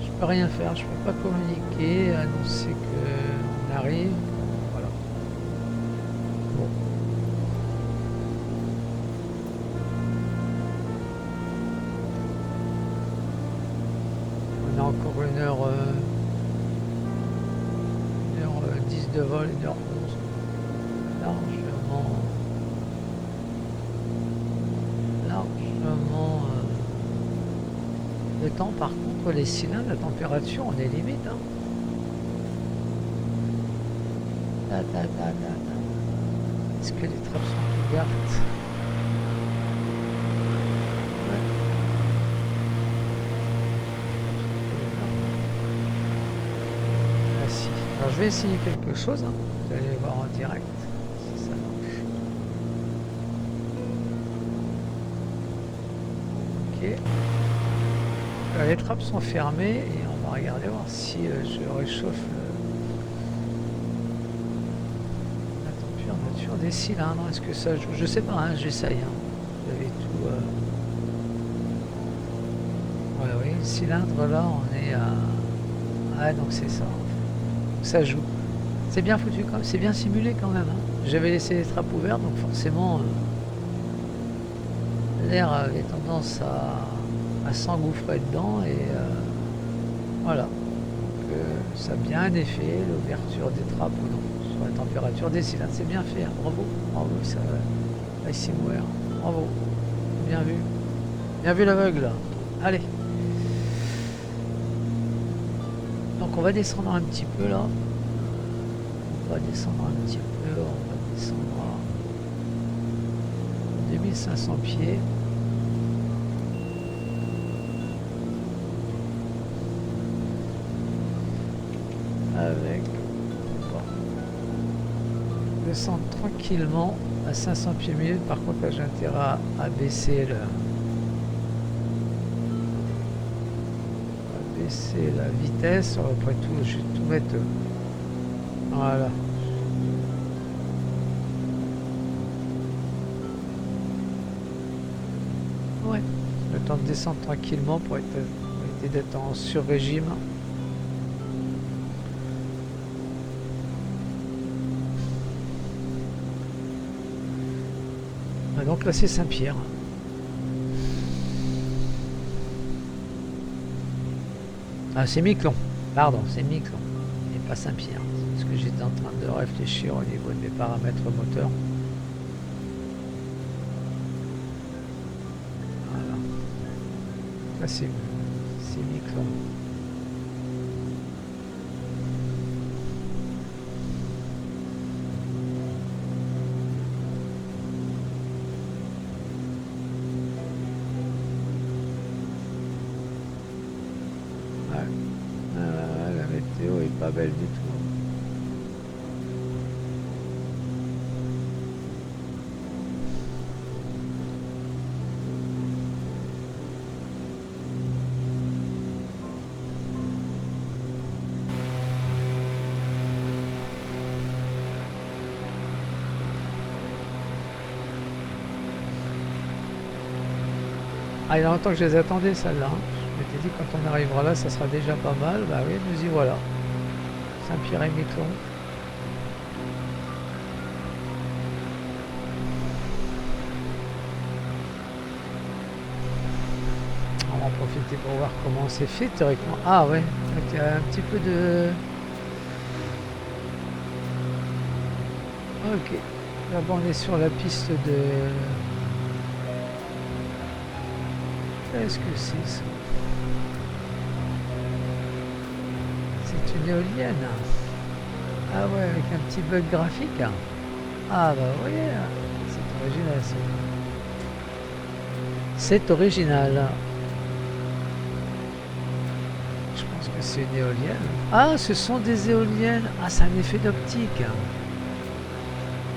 je peux rien faire, je peux pas communiquer, annoncer qu'on arrive, voilà. Bon. On a encore 1h10 de vol, 1h11. Largement le temps. Par contre les cylindres, la température on est limite hein. Est-ce que les trappes sont ouvertes? vais essayer quelque chose, hein. Vous allez voir en direct si ça marche. Ok. Les trappes sont fermées et on va regarder voir si je réchauffe la température des cylindres. Est-ce que ça joue? Je sais pas, hein, j'essaye. Hein. Vous avez tout. Ouais, oui, le cylindre là, on est à. Ah, donc c'est ça. Ça joue. C'est bien foutu, quand même. C'est bien simulé quand même. Hein. J'avais laissé les trappes ouvertes, donc forcément, l'air avait tendance à s'engouffrer dedans et voilà. Donc, ça a bien un effet, l'ouverture des trappes ou non, sur la température des cylindres. C'est bien fait, hein. Bravo, bravo, ça ICMware. Bravo, bien vu. Bien vu l'aveugle. Allez. Donc on va descendre un petit peu là. On va descendre un petit peu, on va descendre à 2500 pieds. Avec descendre tranquillement à 500 pieds minute. Par contre là j'ai intérêt à baisser la vitesse. Après tout je vais tout mettre voilà. Ouais, le temps de descendre tranquillement pour éviter d'être en sur-régime. Donc là c'est Saint-Pierre. Ah c'est Miquelon, pardon, c'est Miquelon et pas Saint-Pierre. Parce que j'étais en train de réfléchir au niveau de mes paramètres moteurs. Voilà. Là c'est Miquelon. La météo est pas belle du tout. Ah, il y a longtemps que je les attendais, celles-là. Je m'étais dit, quand on arrivera là, ça sera déjà pas mal. Bah oui, nous y voilà. Saint-Pierre et Miquelon. On va en profiter pour voir comment c'est fait théoriquement. Ah ouais, donc il y a un petit peu de... Ok. Là-bas, on est sur la piste de... Qu'est-ce que c'est ça? C'est une éolienne. Ah ouais, avec un petit bug graphique. Ah bah oui, c'est original ça. C'est original. Je pense que c'est une éolienne. Ah, ce sont des éoliennes. Ah, c'est un effet d'optique.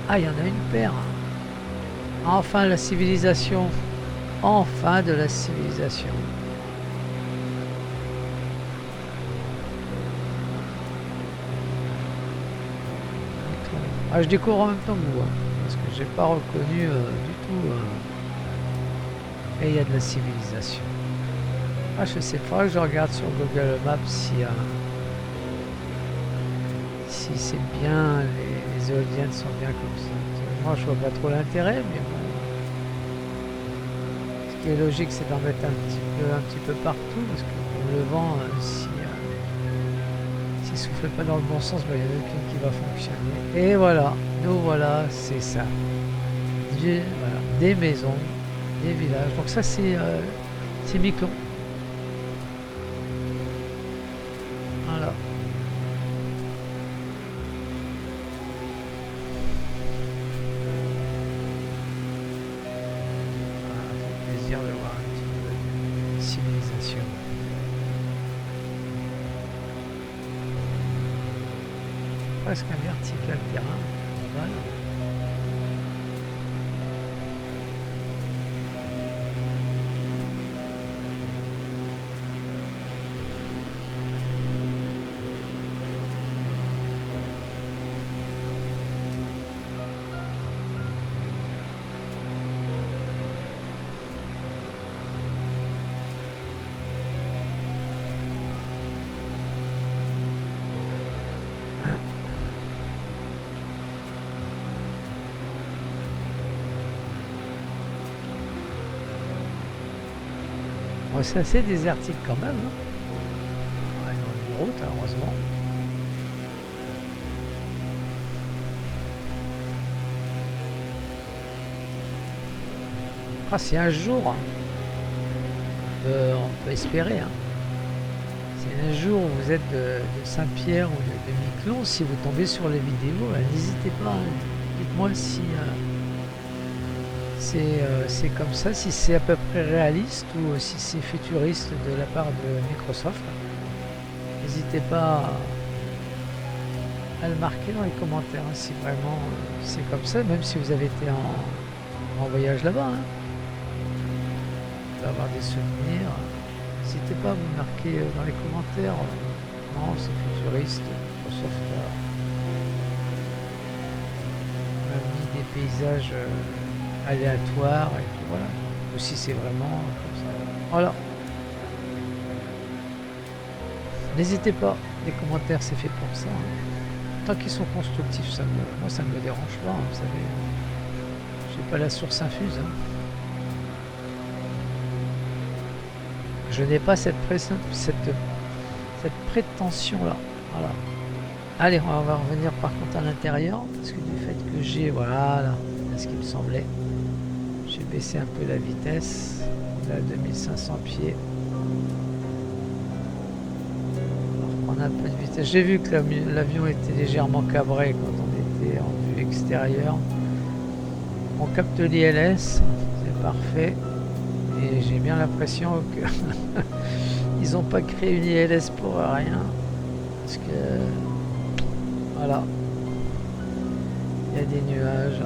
Ah, il y en a une paire. Enfin, la civilisation. Enfin de la civilisation. Ah, je découvre en même temps que vous, hein, parce que j'ai pas reconnu du tout. Et il y a de la civilisation. Ah, je sais pas, je regarde sur Google Maps si c'est bien, les éoliennes sont bien comme ça. Moi, je vois pas trop l'intérêt, mais bon. Ce qui est logique, c'est d'en mettre un petit peu partout, parce que le vent, s'il souffle pas dans le bon sens, il y en a aucune qui va fonctionner. Et voilà, nous voilà, c'est ça. Voilà, des maisons, des villages. Donc ça, c'est Miquelon. Voilà. Plaisir de voir un petit peu de civilisation. 5 presque un vertical terrain. Voilà. Bon, c'est assez désertique quand même. Hein. Ouais, dans une route, hein, heureusement. Ah, si un jour, hein, on peut espérer, hein. Si un jour vous êtes de Saint-Pierre ou de Miquelon, si vous tombez sur les vidéos, n'hésitez pas, hein. Dites-moi si c'est comme ça, si c'est à peu près réaliste ou si c'est futuriste de la part de Microsoft. N'hésitez pas à le marquer dans les commentaires, hein, si vraiment c'est comme ça, même si vous avez été en voyage là-bas. Hein. Vous pouvez avoir des souvenirs. N'hésitez pas à vous marquer dans les commentaires. Non, c'est futuriste. Microsoft a mis des paysages aléatoires et puis voilà. Ou si c'est vraiment comme ça. Voilà. N'hésitez pas. Les commentaires, c'est fait pour ça. Hein. Tant qu'ils sont constructifs, moi ça me dérange pas. Hein, vous savez, je n'ai pas la source infuse. Hein. Je n'ai pas cette prétention-là. Voilà. Allez, on va revenir par contre à l'intérieur, parce que du fait que j'ai, voilà, c'est ce qui me semblait. J'ai baissé un peu la vitesse, là 2500 pieds. On va reprendre un peu de vitesse. J'ai vu que l'avion était légèrement cabré quand on était en vue extérieure. On capte l'ILS, c'est parfait. Et j'ai bien l'impression que ils n'ont pas créé une ILS pour rien. Parce que voilà. Il y a des nuages.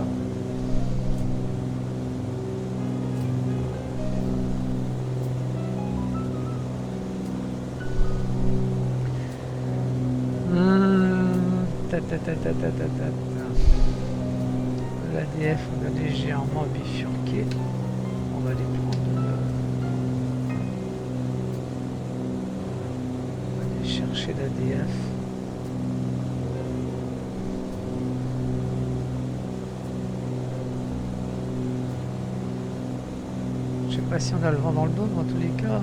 L'ADF, on a légèrement bifurqué. On va les prendre. On va aller chercher l'ADF. Je sais pas si on a le vent dans le dos, mais en tous les cas,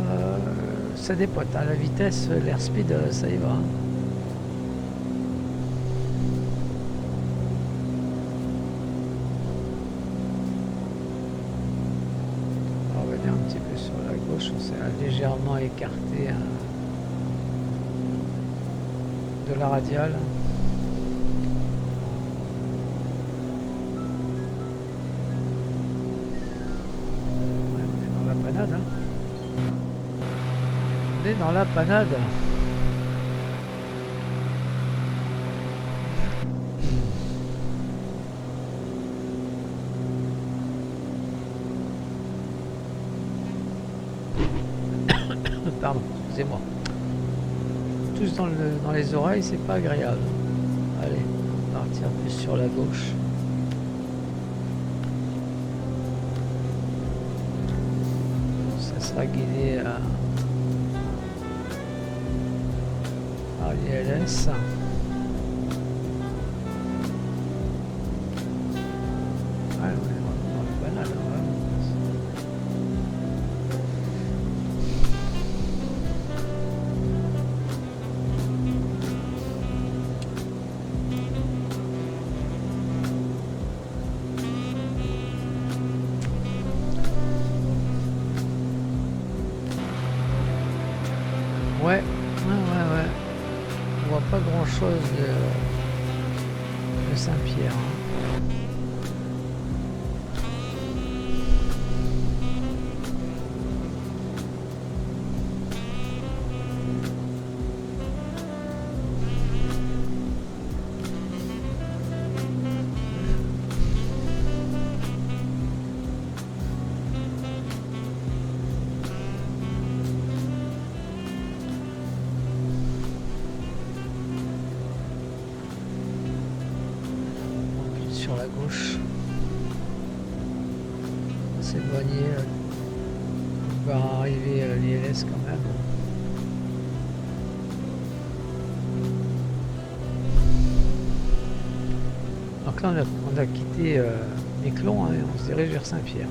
ça dépote. Hein. La vitesse, l'airspeed, ça y va. Hein. Un petit peu sur la gauche, on s'est légèrement écarté de la radiale. Ouais, on est dans la panade. Hein. On est dans la panade. Pardon, excusez-moi. Tous dans les oreilles, c'est pas agréable. Allez, on va partir plus sur la gauche. Ça sera guidé par l'ILS. Ouais, on est vraiment dans le banal. Hein. Ouais. On voit pas grand chose de Saint-Pierre. Hein. sur la gauche. On va s'éloigner. On va arriver à l'ILS quand même. Donc là on a quitté Miquelon, hein, et on se dirige vers Saint-Pierre.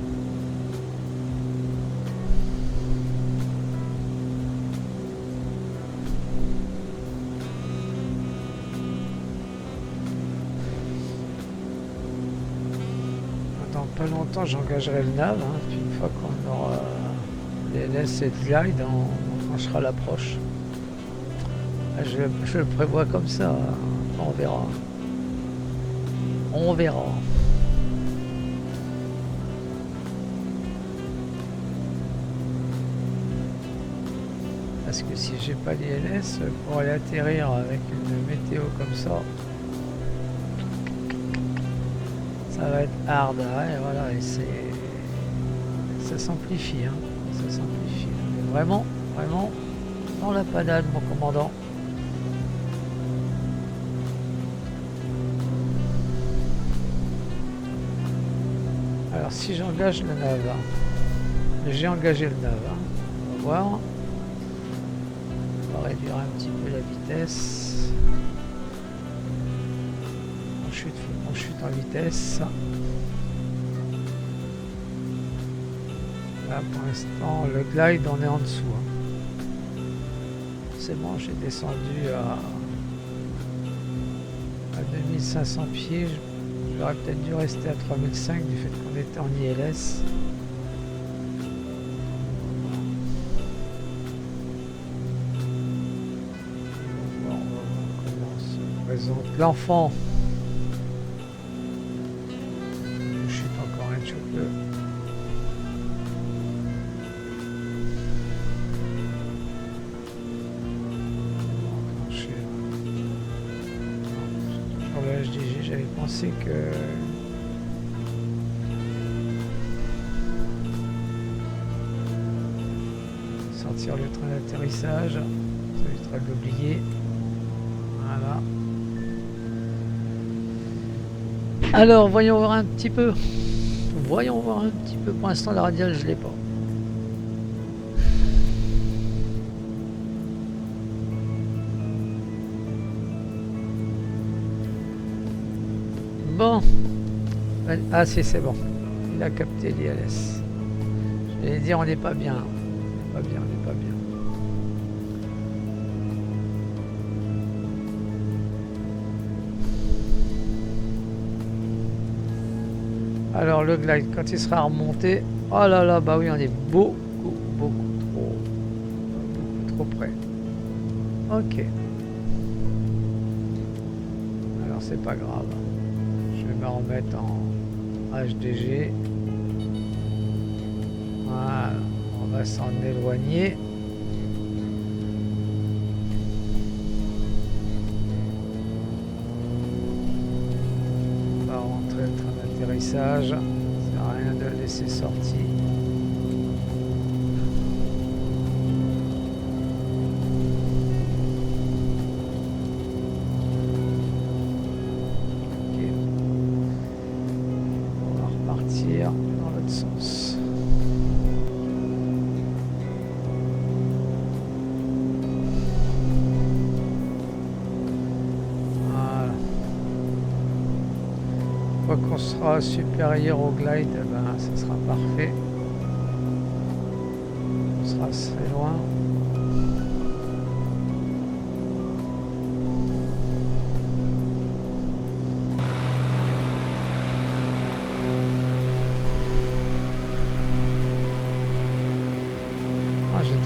Dans pas longtemps j'engagerai le nav, hein, puis une fois qu'on aura les LS et le glide, on franchira l'approche. Je le prévois comme ça, hein. On verra. On verra. Parce que si j'ai pas l'ILS, pour aller atterrir avec une météo comme ça, ça va être hard. Et voilà, et ça s'amplifie, hein. Ça s'amplifie. Mais vraiment, vraiment, dans la panade, mon commandant. Alors si j'engage le nav, j'ai engagé le nav, hein. On va voir. On va réduire un petit peu la vitesse. On chute en vitesse. Là pour l'instant le glide on est en dessous, hein. C'est bon, j'ai descendu à 2500 pieds. J'aurais peut-être dû rester à 3005 du fait qu'on était en ILS. On va voir comment se présente l'enfant. Je chute encore un petit peu. Sur le HDG, j'avais pensé que sortir le train d'atterrissage, ça évitera de l'oublier. Voilà. Alors voyons voir un petit peu. Voyons voir un petit peu. Pour l'instant la radiale je l'ai pas. Bon. Ah si c'est bon. Il a capté l'ILS. Je vais dire on n'est pas bien. On n'est pas bien, on n'est pas bien. Alors le glide quand il sera remonté. Oh là là, bah oui on est beaucoup trop près. Ok. Alors c'est pas grave. Je vais me remettre en HDG. Voilà, on va s'en éloigner. On va rentrer le train d'atterrissage. Ça sert à rien de le laisser sortir. Dans l'autre sens. Voilà. Quoi qu'on sera supérieur au glide, ben, ça sera parfait. On sera assez loin.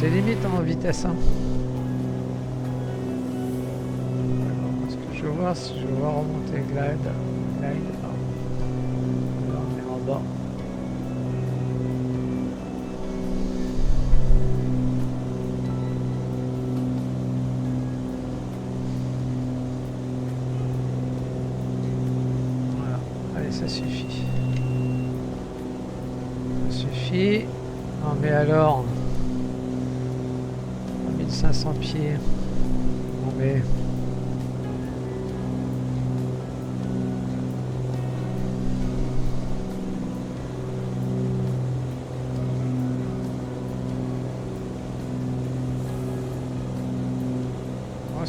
J'étais limite en vitesse, hein. Est-ce que je vais voir si je vais voir remonter glide. Là on est en bas. Voilà, allez ça suffit. Ça suffit. Non mais alors 1500 pieds. Bon mais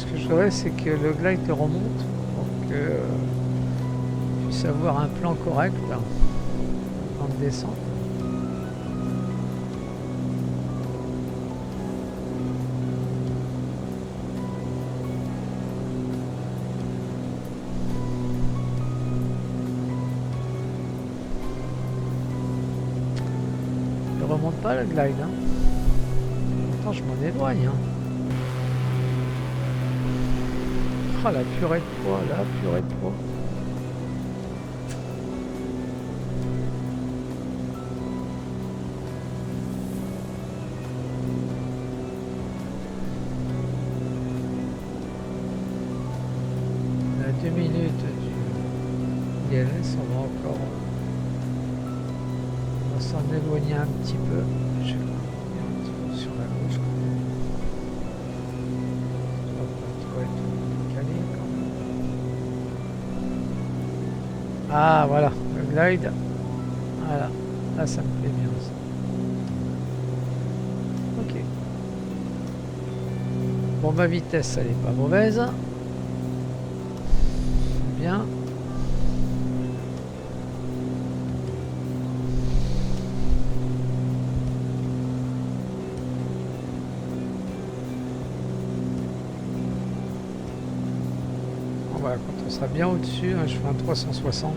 ce que je voudrais, c'est que le glide remonte pour que je puisse avoir un plan correct en descente. Il remonte pas le glide, hein. Pourtant je m'en éloigne, hein. Ah, la purée de poids, la purée de poids. On a 2 minutes du ILS, on va encore... On va s'en éloigner un petit peu. Je vais revenir un petit peu sur la gauche. Ça va pas trop être calé quand même. Ah voilà, le glide. Voilà, là ça me plaît bien ça. Ok. Bon, ma vitesse elle est pas mauvaise. Bien. Voilà, quand on sera bien au-dessus, hein, je fais un 360.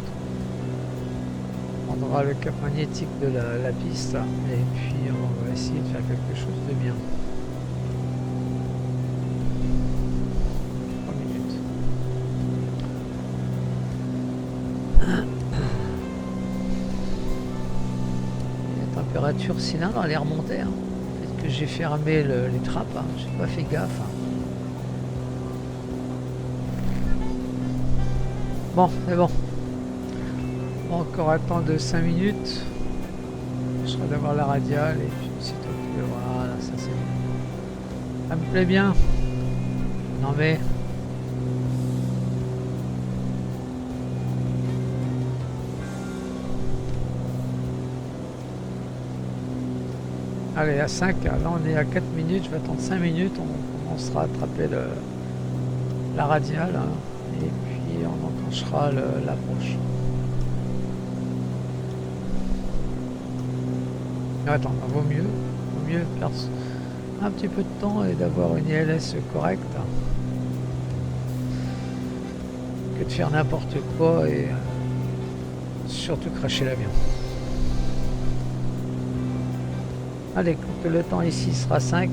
On prendra le cap magnétique de la piste et puis on va essayer de faire quelque chose de bien. 3 minutes. La température cylindre elle est remontée. Hein. Peut-être que j'ai fermé les trappes, hein. J'ai pas fait gaffe. Hein. Bon, c'est bon. On va encore attendre 5 minutes. Je serai d'avoir la radiale et puis s'il te plaît, voilà, ça c'est bien. Ça me plaît bien. Non mais... Allez, à 5, là on est à 4 minutes, je vais attendre 5 minutes, on commencera à attraper la radiale, hein, et puis on enclenchera l'approche. Attends, vaut mieux perdre un petit peu de temps et d'avoir une ILS correcte que de faire n'importe quoi et surtout cracher l'avion. Allez, quand le temps ici sera 5,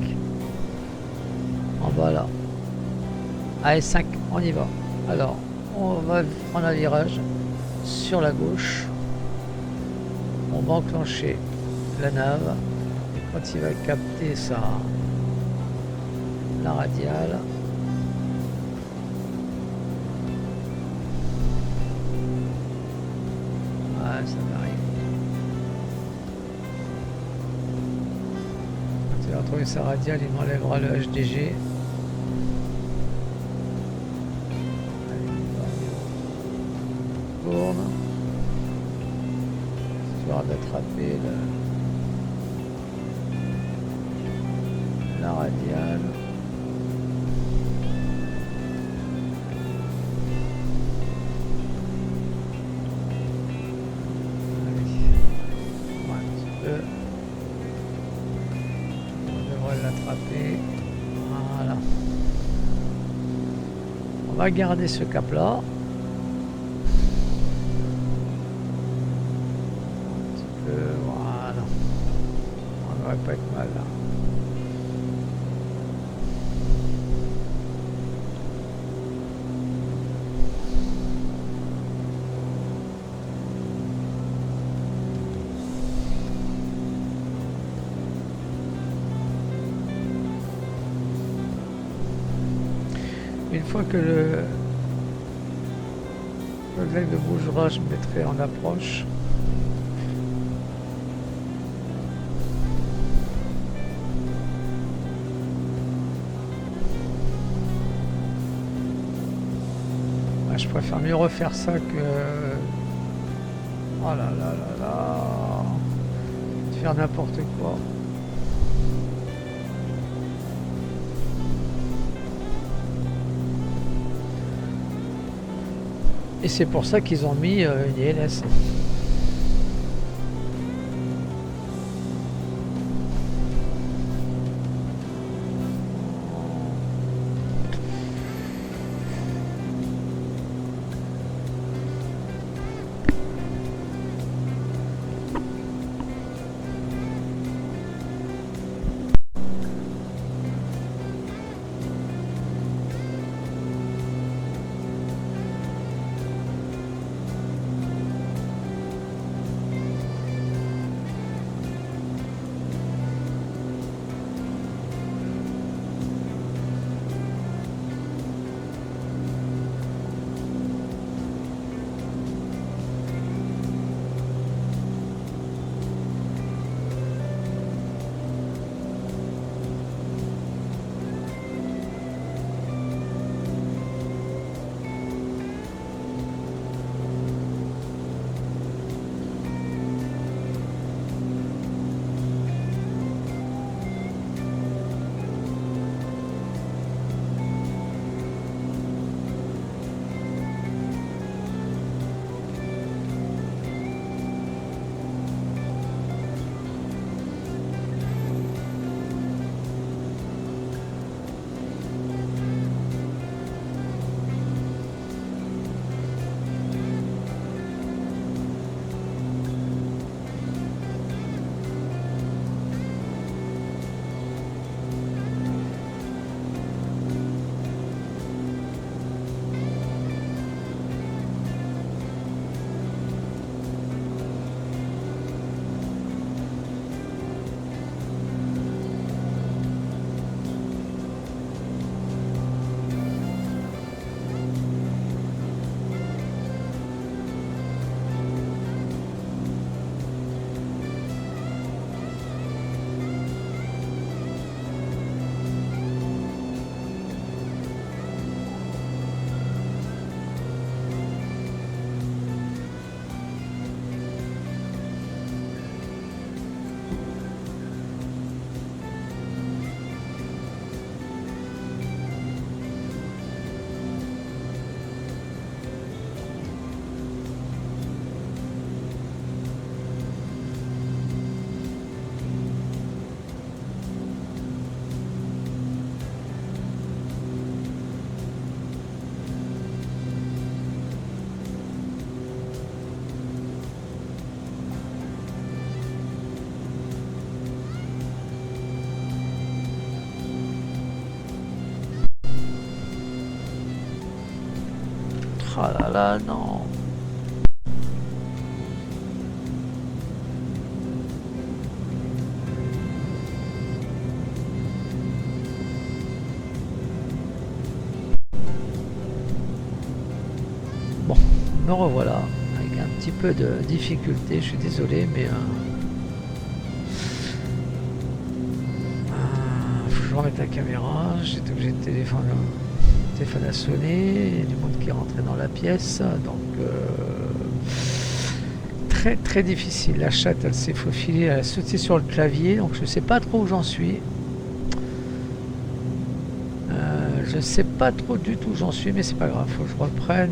en bas là. Allez, 5, on y va. Alors, on va prendre un virage sur la gauche. On va enclencher la nave. Et quand il va capter la radiale, ouais, ça va arriver. Quand il va retrouver sa radiale, il m'enlèvera le HDG. Histoire d'attraper la radiale. Allez, on va un petit peu. On devrait l'attraper. Voilà. On va garder ce cap là. Voilà, on ne devrait pas être mal là. Une fois que le glide bougera, je mettrai en approche. Je préfère mieux refaire ça que... Oh là là là là... de faire n'importe quoi. Et c'est pour ça qu'ils ont mis une ILS. Ah là là, non. Bon, me revoilà, avec un petit peu de difficulté, je suis désolé, mais faut que je remette la caméra, j'étais obligé de téléphone a sonné, il y a du monde qui est rentré dans la pièce, donc très très difficile. La chatte, elle s'est faufilée, elle a sauté sur le clavier, donc je sais pas trop où j'en suis. Je sais pas trop du tout où j'en suis, mais c'est pas grave, faut que je reprenne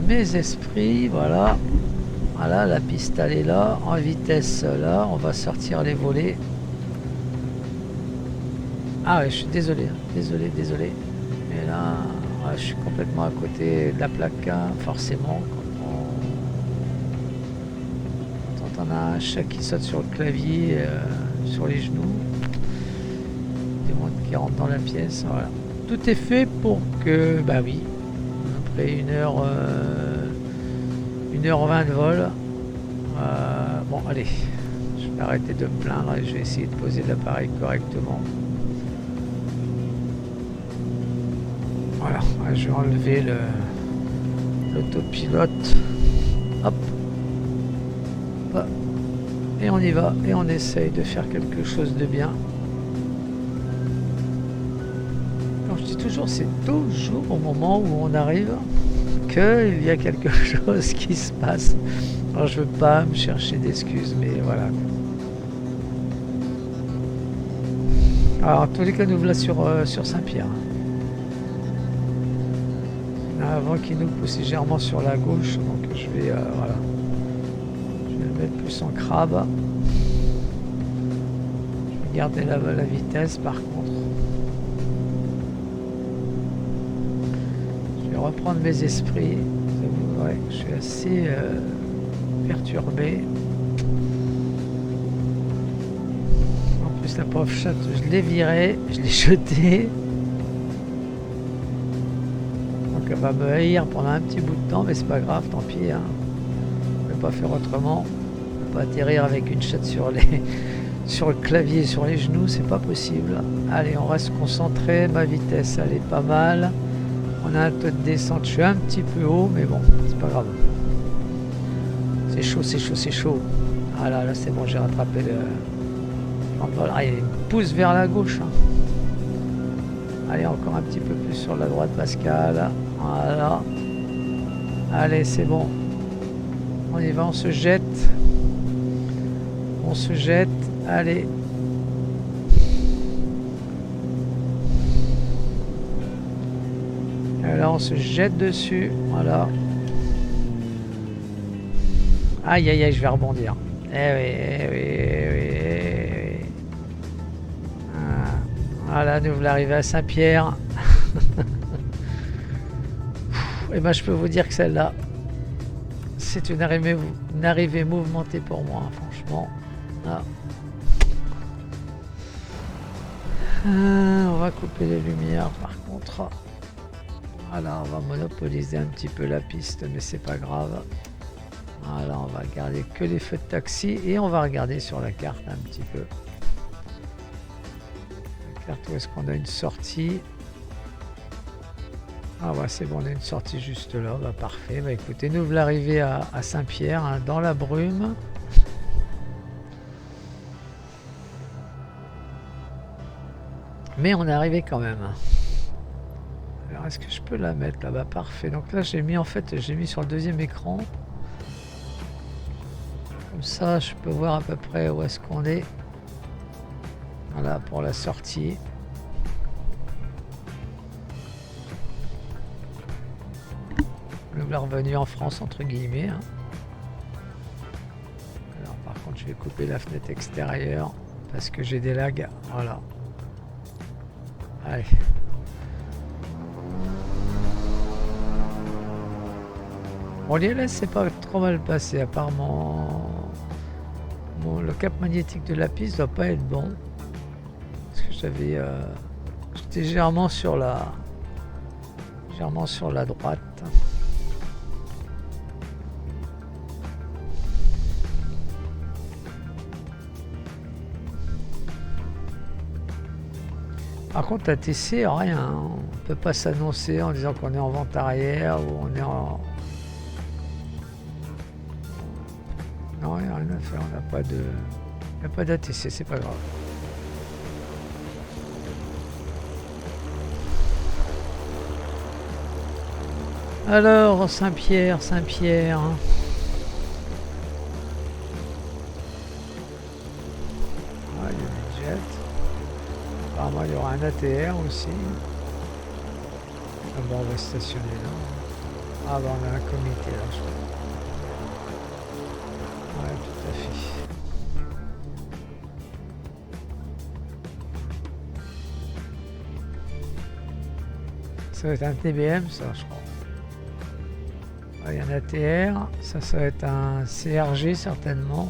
mes esprits. Voilà, voilà, la piste elle est là, en vitesse là, on va sortir les volets. Ah ouais, je suis désolé, désolé. Mais là, ouais, je suis complètement à côté de la plaque, hein, forcément. Quand on a un chat qui saute sur le clavier, sur les genoux, des monde qui rentre dans la pièce, voilà. Tout est fait pour que, bah oui, après 1h20 de vol, bon allez, je vais arrêter de me plaindre et je vais essayer de poser l'appareil correctement. Voilà, je vais enlever l'autopilote. Hop. Et on y va, et on essaye de faire quelque chose de bien. Comme je dis toujours, c'est toujours au moment où on arrive qu'il y a quelque chose qui se passe. Alors je veux pas me chercher d'excuses, mais voilà. Alors en tous les cas, nous voilà sur Saint-Pierre. Avant qu'il nous pousse légèrement sur la gauche, donc je vais voilà. Je vais le mettre plus en crabe. Je vais garder la vitesse par contre. Je vais reprendre mes esprits. Ouais, je suis assez perturbé. En plus la pauvre chatte, je l'ai virée, je l'ai jetée. Donc elle va me haïr pendant un petit bout de temps, mais c'est pas grave, tant pis. Hein. Je ne vais pas faire autrement. Je ne vais pas atterrir avec une chatte sur le clavier et sur les genoux, c'est pas possible. Allez, on reste concentré, ma vitesse elle est pas mal. On a un taux de descente, je suis un petit peu haut, mais bon, c'est pas grave. C'est chaud, c'est chaud, c'est chaud. Ah là, c'est bon, j'ai rattrapé le... Voilà, il me pousse vers la gauche. Hein. Allez, encore un petit peu plus sur la droite, Pascal. Voilà. Allez, c'est bon. On y va, on se jette. On se jette. Allez. Et là, on se jette dessus. Voilà. Aïe, aïe, aïe, je vais rebondir. Eh oui, eh oui, eh oui, eh oui. Voilà, nous voilà arrivés à Saint-Pierre. Et ben, je peux vous dire que celle-là, c'est une arrivée mouvementée pour moi, franchement. Ah. On va couper les lumières, par contre. Voilà, on va monopoliser un petit peu la piste, mais c'est pas grave. Voilà, on va garder que les feux de taxi et on va regarder sur la carte un petit peu. La carte, où est-ce qu'on a une sortie? Ah ouais, c'est bon, on a une sortie juste là. Bah, parfait. Bah, écoutez, nous voilà arrivés à Saint-Pierre, hein, dans la brume. Mais on est arrivé quand même. Alors, est-ce que je peux la mettre là? Bah, parfait. Donc là, j'ai mis sur le deuxième écran. Comme ça, je peux voir à peu près où est-ce qu'on est. Voilà, pour la sortie. Nous voilà revenus en France, entre guillemets. Hein. Alors, par contre, je vais couper la fenêtre extérieure parce que j'ai des lags. Voilà. Allez. Bon, l'ILS, c'est pas trop mal passé, apparemment. Bon, le cap magnétique de la piste doit pas être bon. Parce que j'avais... j'étais légèrement sur la droite. Par contre, ATC, rien. Hein. On ne peut pas s'annoncer en disant qu'on est en vente arrière ou on est en... Non, il n'y a rien à faire. On n'a pas de... Il n'y a pas d'ATC, c'est pas grave. Alors, Saint-Pierre, Saint-Pierre... Apparemment, il y aura un ATR aussi. Ah bon, on va stationner là. Ah bah, on a un comité là, je crois. Ouais, tout à fait. Ça va être un TBM, ça, je crois. Il y a un ATR. Ça va être un CRG, certainement.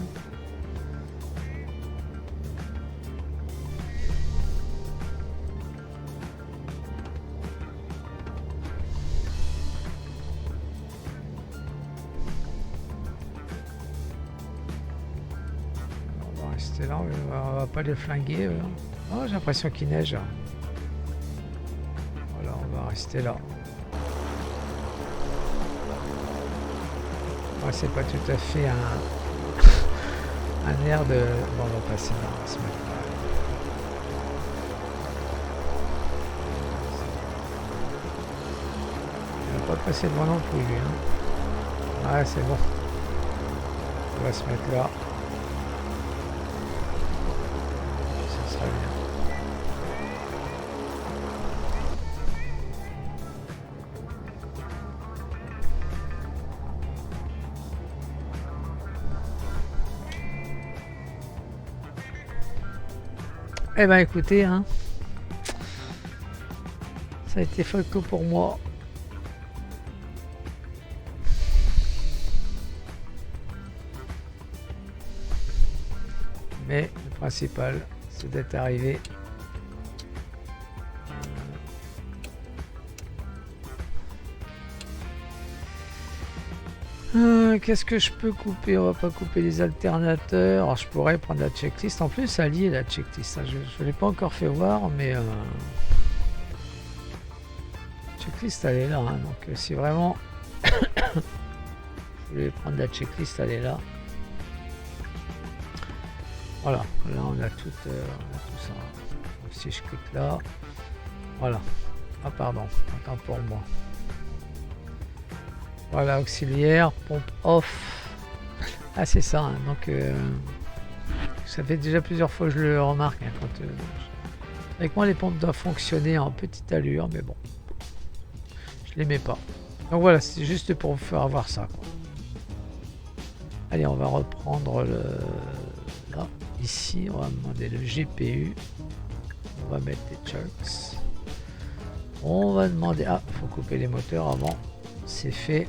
Rester là, on va pas les flinguer. Oh, j'ai l'impression qu'il neige. Voilà, on va rester là. Ouais, c'est pas tout à fait un air de... Bon, on va passer là, on va se mettre là. Il va pas passer devant non plus, lui. Hein. Ouais, c'est bon. On va se mettre là. Bien. Eh ben écoutez, hein, ça a été Falco pour moi. Mais le principal, c'est d'être arrivé. Qu'est-ce que je peux couper? On va pas couper les alternateurs. Alors je pourrais prendre la checklist. En plus, ça lie la checklist. Je ne l'ai pas encore fait voir, mais la checklist elle est là. Hein, donc si vraiment je voulais prendre la checklist, elle est là. Voilà, là on a tout ça. Donc, si je clique là, voilà. Ah pardon, attends pour moi. Voilà, auxiliaire, pompe off. Ah c'est ça, hein, donc ça fait déjà plusieurs fois que je le remarque. Hein, quand, avec moi les pompes doivent fonctionner en petite allure, mais bon, je les mets pas. Donc voilà, c'est juste pour vous faire voir ça, quoi. Allez, on va reprendre le... Là, ici, on va demander le GPU. On va mettre des chunks. On va demander... Ah, faut couper les moteurs avant. C'est fait.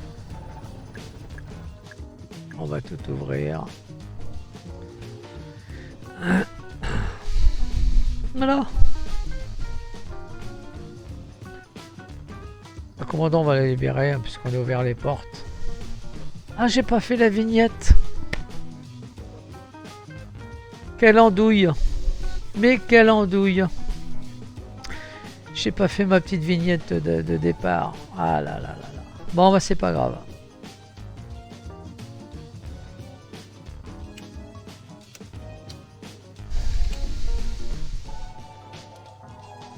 On va tout ouvrir. Voilà. Le commandant, on va la libérer hein, puisqu'on a ouvert les portes. Ah, j'ai pas fait la vignette. Quelle andouille. Mais quelle andouille. J'ai pas fait ma petite vignette de départ. Ah là là là là. Bon, bah c'est pas grave.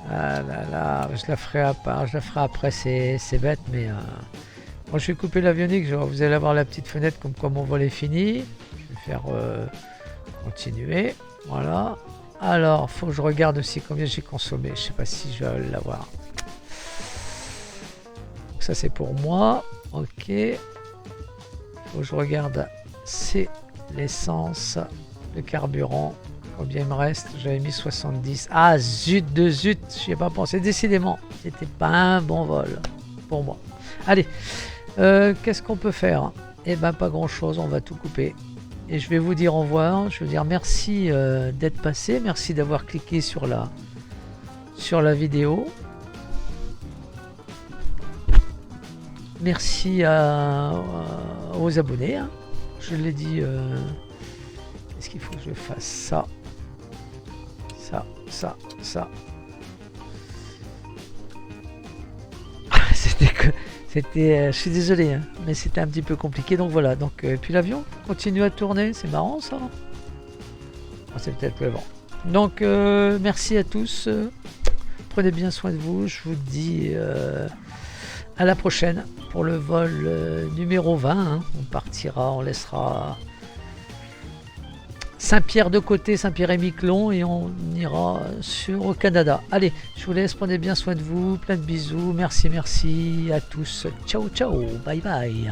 Ah là là, je la ferai à part, je la ferai après, c'est bête, mais moi je vais couper l'avionique, vous allez avoir la petite fenêtre comme mon vol est fini. Je vais faire continuer, voilà. Alors, faut que je regarde aussi combien j'ai consommé, je sais pas si je vais l'avoir. Ça c'est pour moi, ok. Faut que je regarde, c'est l'essence, le carburant. Combien il me reste? J'avais mis 70. Ah zut de zut, j'y ai pas pensé. Décidément, c'était pas un bon vol pour moi. Allez, qu'est-ce qu'on peut faire? Eh ben pas grand chose, on va tout couper. Et je vais vous dire au revoir. Je veux dire merci d'être passé, merci d'avoir cliqué sur la vidéo. Merci aux abonnés. Hein. Je l'ai dit. Est-ce qu'il faut que je fasse ça? Ça. C'était, je suis désolé, hein, mais c'était un petit peu compliqué. Donc voilà. Donc puis l'avion continue à tourner. C'est marrant ça. Oh, c'est peut-être le vent. Donc merci à tous. Prenez bien soin de vous. Je vous dis à la prochaine pour le vol numéro 20. Hein. On partira, on laissera Saint-Pierre de côté, Saint-Pierre-et-Miquelon et on ira au Canada. Allez, je vous laisse, prenez bien soin de vous, plein de bisous, merci à tous, ciao, bye bye.